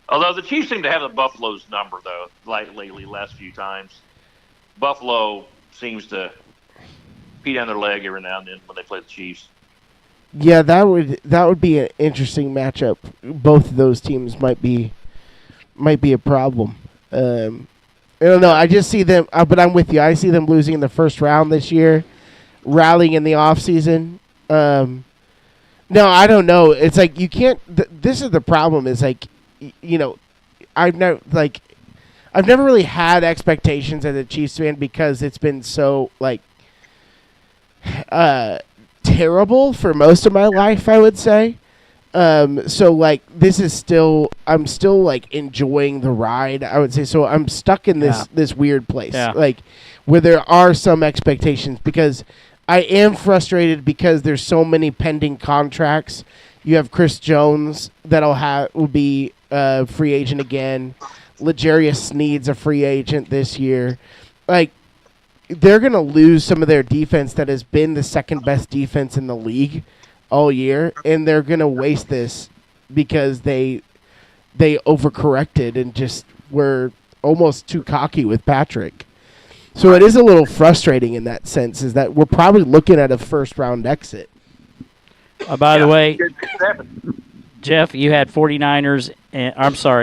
Although the Chiefs seem to have the Buffalo's number, though, lately, last few times. Buffalo seems to pee down their leg every now and then when they play the Chiefs. Yeah, that would be an interesting matchup. Both of those teams might be a problem. I don't know. I just see them, but I'm with you. I see them losing in the first round this year, rallying in the offseason. No, I don't know. It's like you can't. This is the problem. Is like, you know, I've never really had expectations as a Chiefs fan because it's been so like terrible for most of my life, I would say. So like this is still, I'm still like enjoying the ride, I would say. So I'm stuck in this weird place, like where there are some expectations, because I am frustrated because there's so many pending contracts. You have Chris Jones will be a free agent again. L'Jarius Sneed's a free agent this year. Like, they're going to lose some of their defense that has been the second best defense in the league all year, and they're going to waste this because they overcorrected and just were almost too cocky with Patrick. So it is a little frustrating in that sense, is that we're probably looking at a first-round exit. By the way, Jeff, you had 49ers,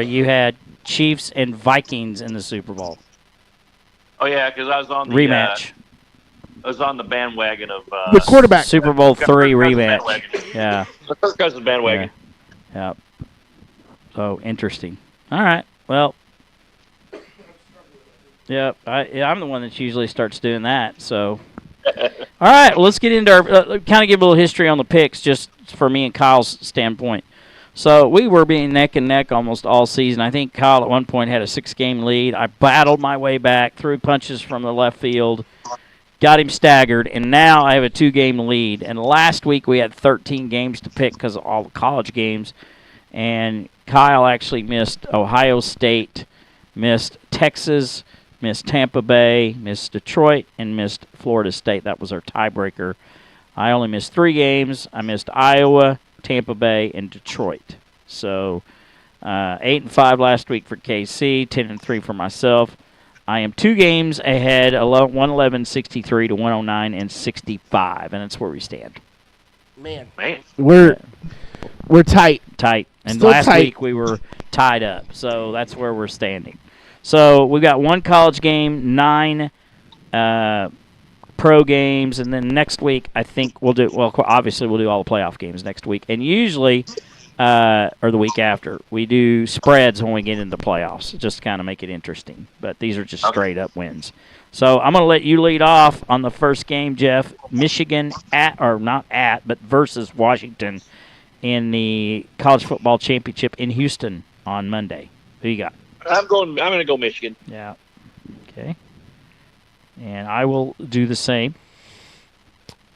you had Chiefs and Vikings in the Super Bowl. Oh, yeah, because I was on the rematch. I was on the bandwagon of the quarterback. Super Bowl III rematch. Yeah. The Kirk Cousins bandwagon. Yeah. So, interesting. All right. Well, yeah, I'm the one that usually starts doing that. So, all right. Well, let's get into our kind of give a little history on the picks, just for me and Kyle's standpoint. So we were being neck and neck almost all season. I think Kyle at one point had a 6-game lead. I battled my way back, threw punches from the left field, got him staggered, and now I have a 2-game lead. And last week we had 13 games to pick because of all the college games, and Kyle actually missed Ohio State, missed Texas, missed Tampa Bay, missed Detroit, and missed Florida State. That was our tiebreaker. I only missed 3 games. I missed Iowa, Tampa Bay, and Detroit. So 8-5 last week for KC, 10-3 for myself. I am 2 games ahead, 111-63 to 109 and 65, and that's where we stand. Man. We're tight. Tight. And Still last tight. week we were tied up, so that's where we're standing. So we got 1 college game, 9 pro games, and then next week I think obviously we'll do all the playoff games next week, and usually or the week after we do spreads when we get into the playoffs, just to kind of make it interesting, but these are just straight up wins. So I'm going to let you lead off on the first game, Jeff. Michigan versus Washington in the college football championship in Houston on Monday. Who you got? I'm going to go Michigan. Yeah. Okay. And I will do the same.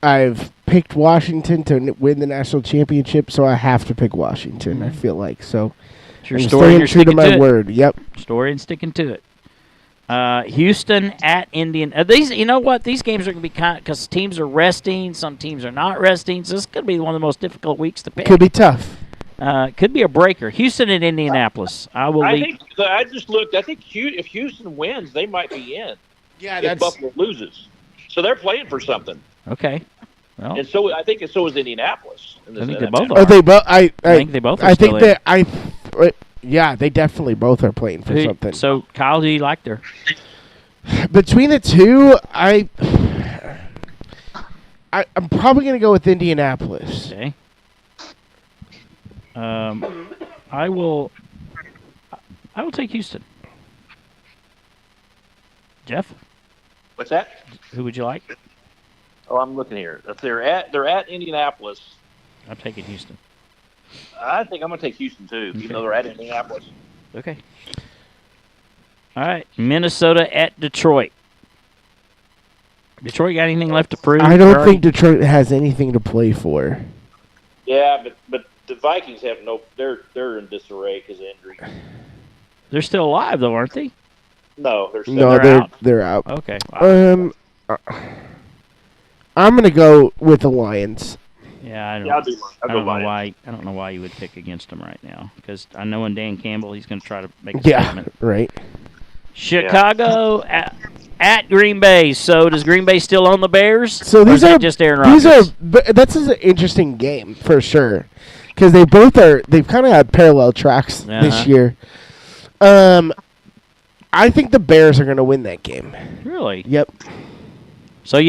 I've picked Washington to win the national championship, so I have to pick Washington, I feel like. So it's your I'm story, staying true to my word. Yep. Story and sticking to it. Houston at Indian. These, you know what? These games are going to be because teams are resting. Some teams are not resting. So this could be one of the most difficult weeks to pick. Could be tough. Could be a breaker. Houston and Indianapolis. I just looked. I think if Houston wins, they might be in. Yeah, if Buffalo loses, so they're playing for something. Okay. Well, and so I think so is Indianapolis. I think they both are. Are they both? I think they both are. I think that yeah, they definitely both are playing for something. So, Kyle, who do you like there? Between the two, I'm probably going to go with Indianapolis. Okay. I will take Houston. Jeff? What's that? Who would you like? Oh, I'm looking here. If they're at Indianapolis. I'm taking Houston. I think I'm going to take Houston too, even though they're at Indianapolis. Okay. All right, Minnesota at Detroit. Detroit got anything left to prove? I don't think Detroit has anything to play for. Yeah, but the Vikings have they're in disarray because of injury. They're still alive though, aren't they? No, they're out. Okay. Wow. I'm gonna go with the Lions. Yeah, I don't know why you would pick against them right now, because I know in Dan Campbell he's going to try to make a statement. Right. Chicago at Green Bay. So does Green Bay still own the Bears? So these are just Aaron Rodgers? That's an interesting game for sure, because they've kind of had parallel tracks this year. I think the Bears are going to win that game. Really? Yep. So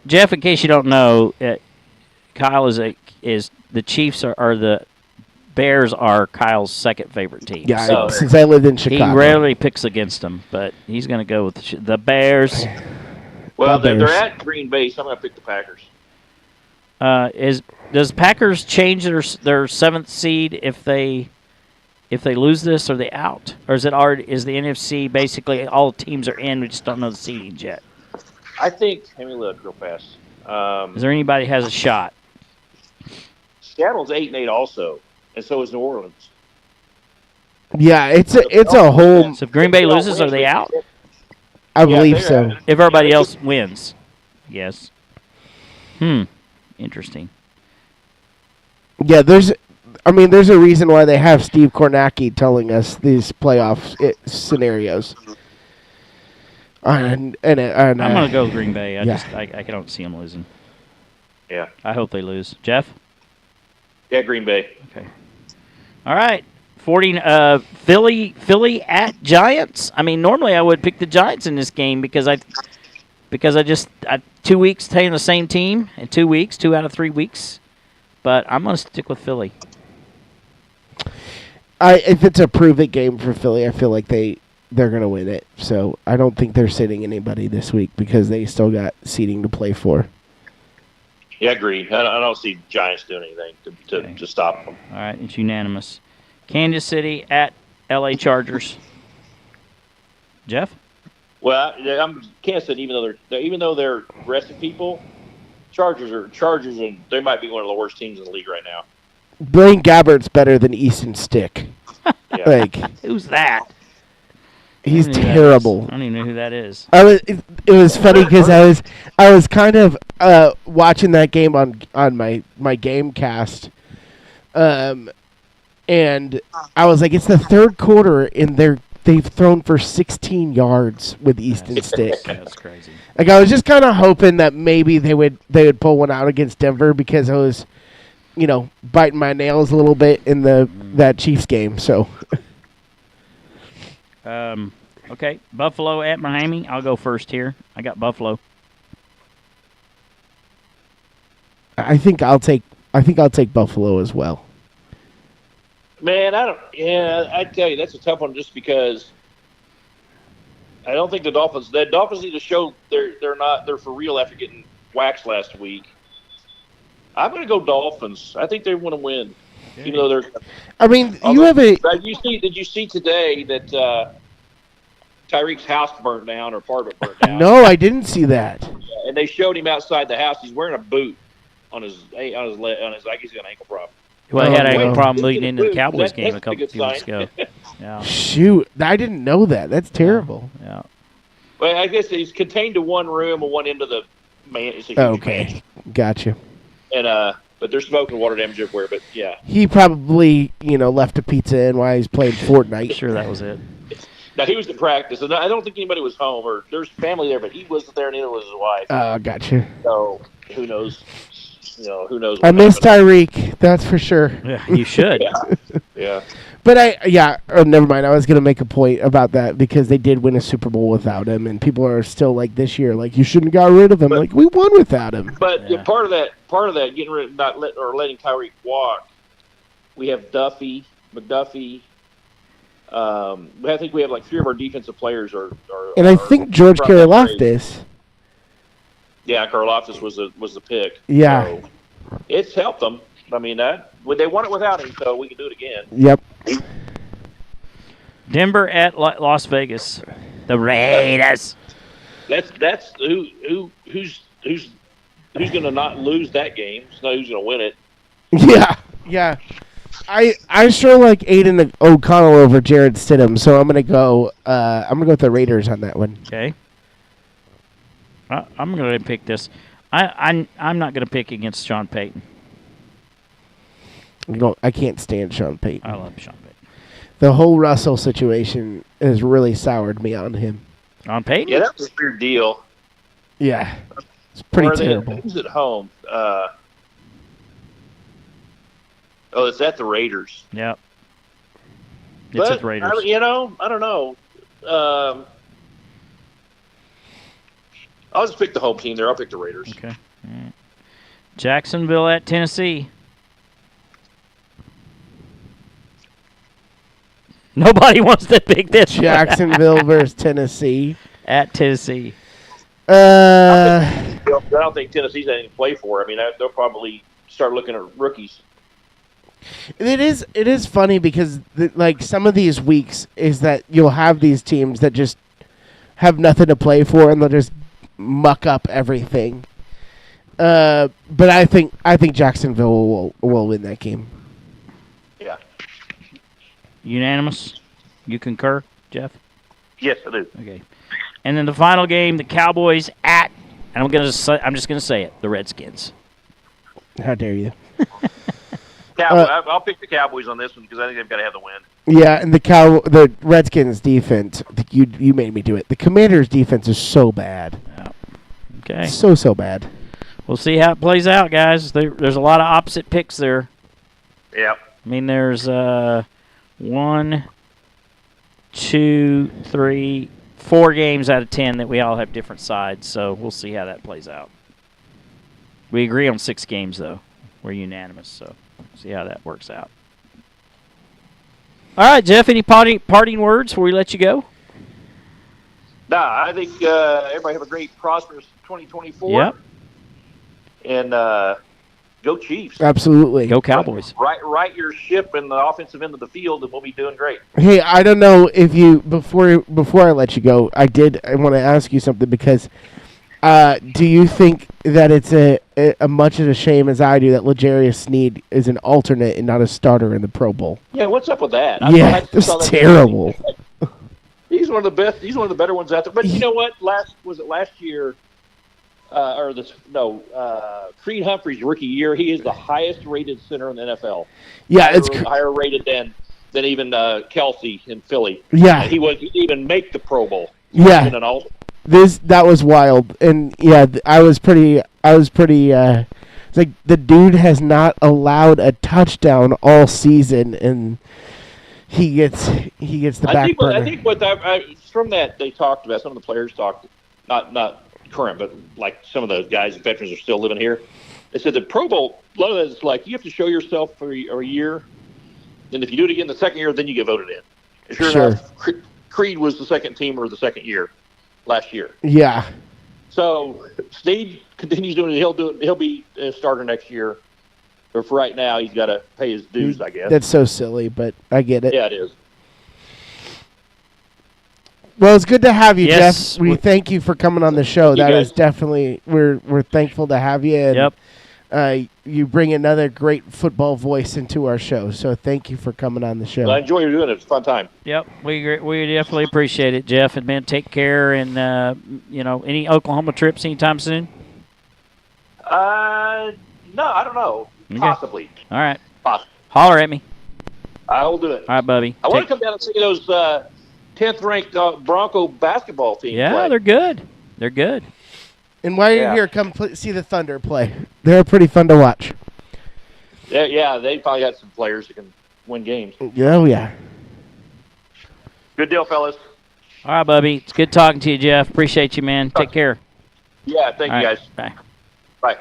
Jeff, in case you don't know, Kyle is the Chiefs are the Bears are Kyle's second favorite team. Yeah, so since I lived in Chicago, he rarely picks against them, but he's going to go with the Bears. Well, they're at Green Bay, so I'm going to pick the Packers. Does Packers change their 7th seed if they lose this? Or are they out? Or is the NFC basically all teams are in? We just don't know the seedings yet. I think. Let me look real fast. Is there anybody has a shot? Seattle's 8-8 also, and so is New Orleans. Yeah, it's a whole. So if Green Bay loses, are they out? I believe so. If everybody else wins, yes. Interesting. Yeah, there's a reason why they have Steve Kornacki telling us these playoff scenarios. And I'm gonna go Green Bay. Yeah. I don't see them losing. Yeah. I hope they lose. Jeff? Yeah, Green Bay. Okay. All right. Philly at Giants. I mean, normally I would pick the Giants in this game because I 2 weeks playing the same team in 2 weeks, 2 out of 3 weeks. But I'm going to stick with Philly. If it's a prove-it game for Philly, I feel like they're going to win it. So I don't think they're sitting anybody this week because they still got seeding to play for. Yeah, agreed. I don't see Giants doing anything to stop them. All right, it's unanimous. Kansas City at LA Chargers. Jeff? Well, I'm Kansas City. Even though they're resting people, Chargers, and they might be one of the worst teams in the league right now. Blaine Gabbert's better than Easton Stick. Yeah. Who's that? He's terrible. I don't even know who that is. It was funny because I was kind of watching that game on my Gamecast, and I was like, it's the third quarter and they've thrown for 16 yards with Easton Stick. That's crazy. Like I was just kind of hoping that maybe they would pull one out against Denver because I was, biting my nails a little bit in that Chiefs game. So. Okay, Buffalo at Miami. I'll go first here. I got Buffalo. I think I'll take Buffalo as well. Man, I tell you that's a tough one just because I don't think the Dolphins need to show they're for real after getting waxed last week. I'm going to go Dolphins. I think they want to win. Okay. Even though they're Did you see today that Tyreek's house burnt down or part of it burnt down? No, I didn't see that. Yeah, and they showed him outside the house. He's wearing a boot on his leg, like he's got an ankle problem. Well, he had an ankle problem leading into the Cowboys game a couple of weeks ago. Yeah. Shoot, I didn't know that. That's terrible. Yeah. Well, I guess he's contained to one room and one end of the man. It's a huge okay, gotcha. And but there's smoke and water damage everywhere. But yeah, he probably left a pizza in while he's playing Fortnite. Sure, that was it. Now he was at practice, and I don't think anybody was home or there's family there, but he wasn't there, neither was his wife. Oh, gotcha. So who knows? Who knows? I miss Tyreek, that's for sure. Yeah, you should. Yeah. But never mind. I was going to make a point about that because they did win a Super Bowl without him, and people are still like this year, like you shouldn't have got rid of him. Like we won without him. But part of that, getting rid of letting Tyreek walk, we have McDuffie. I think we have like 3 of our defensive players are and I think George Karlaftis. Yeah, Karlaftis was the pick. Yeah, so it's helped them. I mean, they won it without him, so we can do it again. Yep. Denver at Las Vegas. The Raiders. That's who's going to not lose that game. It's not who's going to win it. Yeah. I sure like Aiden O'Connell over Jared Stidham, so I'm gonna go with the Raiders on that one. Okay. I'm gonna pick this. I'm not gonna pick against Sean Payton. I can't stand Sean Payton. I love Sean Payton. The whole Russell situation has really soured me on him. On Payton? Yeah, that was a weird deal. Yeah, it's pretty terrible. Who's at home? It's at the Raiders. Yep. It's at the Raiders. I don't know. I'll just pick the home team there. I'll pick the Raiders. Okay. Right. Jacksonville at Tennessee. Nobody wants to pick this. Jacksonville versus Tennessee. At Tennessee. I I don't think Tennessee's anything to play for. I mean, they'll probably start looking at rookies. It is funny because like some of these weeks is that you'll have these teams that just have nothing to play for and they'll just muck up everything. But I think Jacksonville will win that game. Yeah. Unanimous? You concur, Jeff? Yes, I do. Okay. And then the final game, the Cowboys at, and I'm just gonna say it, the Redskins. How dare you? I'll pick the Cowboys on this one because I think they've got to have the win. Yeah, and the Redskins defense, you made me do it. The Commanders defense is so bad. Yeah. Okay. So bad. We'll see how it plays out, guys. There's a lot of opposite picks there. Yeah. I mean, there's 1, 2, 3, 4 games out of 10 that we all have different sides, so we'll see how that plays out. We agree on 6 games, though. We're unanimous, so see how that works out. All right, Jeff, any parting words before we let you go? Nah, I think everybody have a great, prosperous 2024. Yep. And go Chiefs. Absolutely. Go Cowboys. Right your ship in the offensive end of the field, and we'll be doing great. Hey, I don't know if you before I let you go, I want to ask you something because do you think that it's a much of a shame as I do that L'Jarius Sneed is an alternate and not a starter in the Pro Bowl? Yeah, what's up with that? That's terrible. He's one of the best. He's one of the better ones out there. But you know what? Last year? Creed Humphrey's rookie year, he is the highest rated center in the NFL. Yeah, it's higher rated than even Kelsey in Philly. Yeah, and he didn't even make the Pro Bowl. Yeah, that was wild, and yeah, I was pretty. It's like the dude has not allowed a touchdown all season, and he gets the back burner. I think from that they talked about, some of the players talked, not current, but like some of the guys and veterans are still living here. They said the Pro Bowl, a lot of that is like you have to show yourself for a year, and if you do it again the second year, then you get voted in. And sure enough, Creed was the second teamer the second year, last year. Yeah. So Snead continues doing it. He'll be a starter next year. But for right now, he's got to pay his dues, I guess. That's so silly, but I get it. Yeah, it is. Well, it's good to have you, yes, Jeff. We thank you for coming on the show. That is definitely we're thankful to have you. And, yep. You bring another great football voice into our show. So thank you for coming on the show. Well, I enjoy you doing it. It's a fun time. Yep, we definitely appreciate it, Jeff. And man, take care. And any Oklahoma trips anytime soon? No, I don't know. Okay. Possibly. All right. Possibly. Holler at me. I will do it. All right, Bubby. I want to come down and see those 10th ranked Bronco basketball team. Yeah, play. they're good. They're good. And while you're here, come see the Thunder play. They're pretty fun to watch. Yeah, they probably got some players that can win games. Oh, yeah. Good deal, fellas. All right, Bubby. It's good talking to you, Jeff. Appreciate you, man. Take care. Yeah, thank you, guys. Bye. Bye.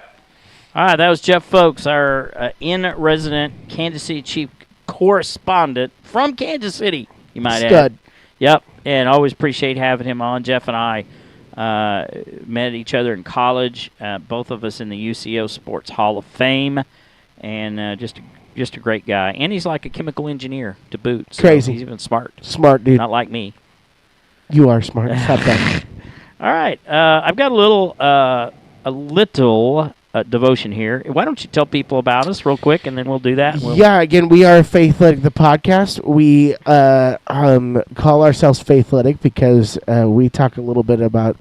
All right, that was Jeff Folks, our in-resident Kansas City Chief correspondent from Kansas City, you might add. Yep, and always appreciate having him on. Jeff and I met each other in college, both of us in the UCO Sports Hall of Fame, and just a great guy. And he's like a chemical engineer to boot. So crazy. He's even smart. Smart, dude. Not like me. You are smart. Stop that. All right, I've got a little devotion here. Why don't you tell people about us real quick, and then we'll do that. Again, we are Faithletic The Podcast. We call ourselves Faithletic because we talk a little bit about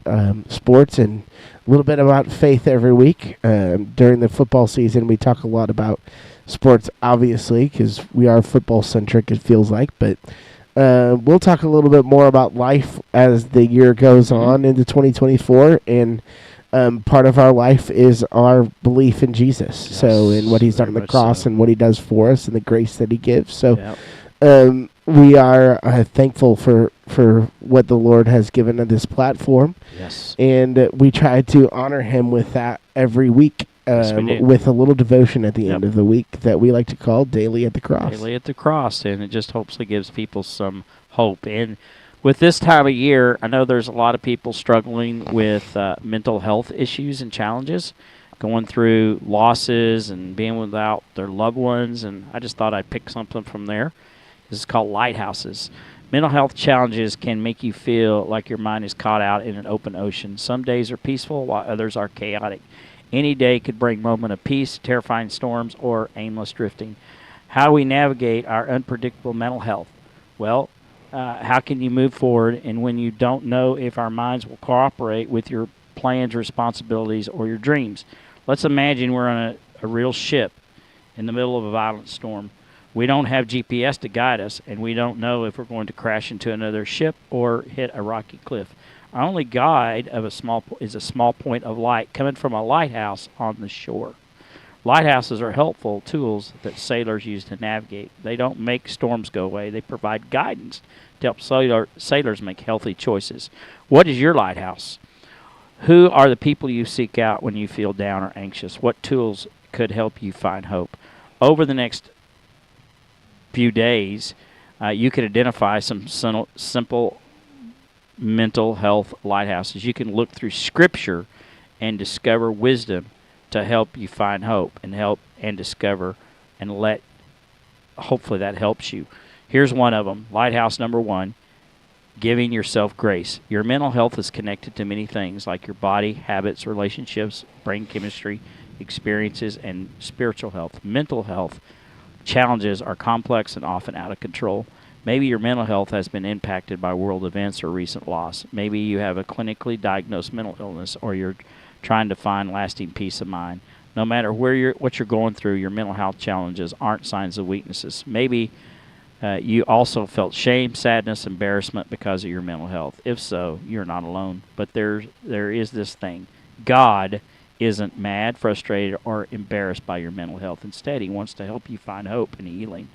sports and a little bit about faith every week. During the football season, we talk a lot about sports, obviously, because we are football-centric, it feels like, but we'll talk a little bit more about life as the year goes on into 2024, and part of our life is our belief in Jesus, and what he's done on the cross and what he does for us and the grace that he gives. So we are thankful for what the Lord has given us this platform. Yes. And we try to honor him with that every week, with a little devotion at the end of the week that we like to call Daily at the Cross. Daily at the Cross, and it just hopefully gives people some hope. And with this time of year, I know there's a lot of people struggling with mental health issues and challenges, going through losses and being without their loved ones, and I just thought I'd pick something from there. This is called Lighthouses. Mental health challenges can make you feel like your mind is caught out in an open ocean. Some days are peaceful, while others are chaotic. Any day could bring a moment of peace, terrifying storms, or aimless drifting. How do we navigate our unpredictable mental health? Well, how can you move forward and when you don't know if our minds will cooperate with your plans, responsibilities, or your dreams? Let's imagine we're on a real ship in the middle of a violent storm. We don't have GPS to guide us, and we don't know if we're going to crash into another ship or hit a rocky cliff. Our only guide is a small point of light coming from a lighthouse on the shore. Lighthouses are helpful tools that sailors use to navigate. They don't make storms go away. They provide guidance to help sailors make healthy choices. What is your lighthouse? Who are the people you seek out when you feel down or anxious? What tools could help you find hope? Over the next few days, you can identify some simple mental health lighthouses. You can look through Scripture and discover wisdom to help you find hope and discover and hopefully that helps you. Here's one of them. Lighthouse number 1, giving yourself grace. Your mental health is connected to many things like your body, habits, relationships, brain chemistry, experiences, and spiritual health. Mental health challenges are complex and often out of control. Maybe your mental health has been impacted by world events or recent loss. Maybe you have a clinically diagnosed mental illness, or you're trying to find lasting peace of mind. No matter what you're going through, your mental health challenges aren't signs of weaknesses. Maybe you also felt shame, sadness, embarrassment because of your mental health. If so, you're not alone. But there is this thing. God isn't mad, frustrated, or embarrassed by your mental health. Instead, he wants to help you find hope and healing.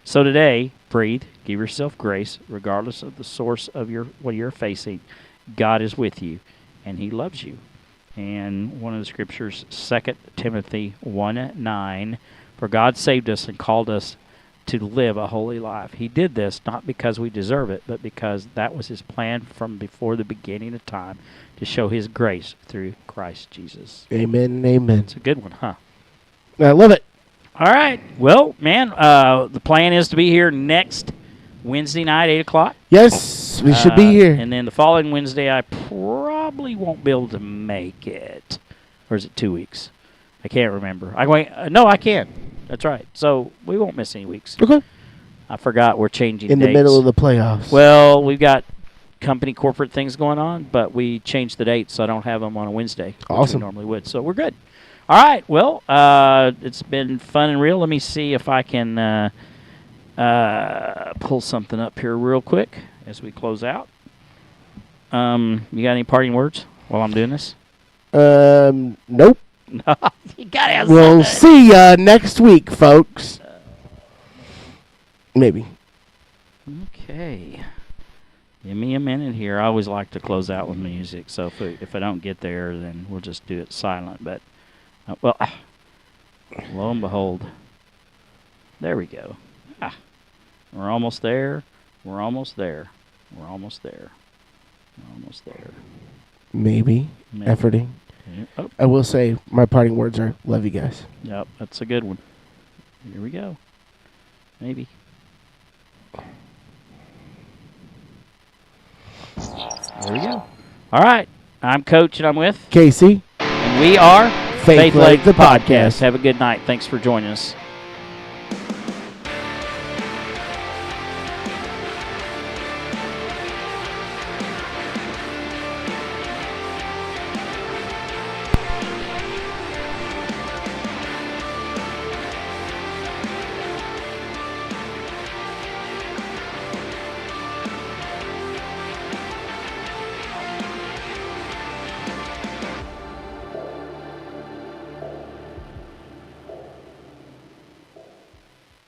So today, breathe, give yourself grace, regardless of the source of what you're facing. God is with you, and he loves you. And one of the scriptures, 2 Timothy 1:9, for God saved us and called us to live a holy life. He did this not because we deserve it, but because that was his plan from before the beginning of time, to show his grace through Christ Jesus. Amen and amen. It's a good one, huh? I love it. All right. Well, man, the plan is to be here next Wednesday night, 8 o'clock. Yes, we should be here. And then the following Wednesday, I probably won't be able to make it. Or is it 2 weeks? I can't remember. No, I can. That's right. So we won't miss any weeks. Okay. I forgot we're changing in dates. The middle of the playoffs. Well, we've got company corporate things going on, but we changed the dates, so I don't have them on a Wednesday. Awesome. Which we normally would. So we're good. All right. Well, it's been fun and real. Let me see if I can pull something up here real quick as we close out. You got any parting words while I'm doing this? Nope. No, you gotta have We'll something. see ya next week, folks. Maybe. Okay. Give me a minute here. I always like to close out with music, so if I don't get there, then we'll just do it silent. But, lo and behold, there we go. We're almost there. We're almost there. We're almost there. We're almost there. Maybe. Efforting. Oh. I will say my parting words are, love you guys. Yep, that's a good one. Here we go. Maybe. There we go. All right. I'm Coach, and I'm with Casey. And we are Faithletic The Podcast. Have a good night. Thanks for joining us.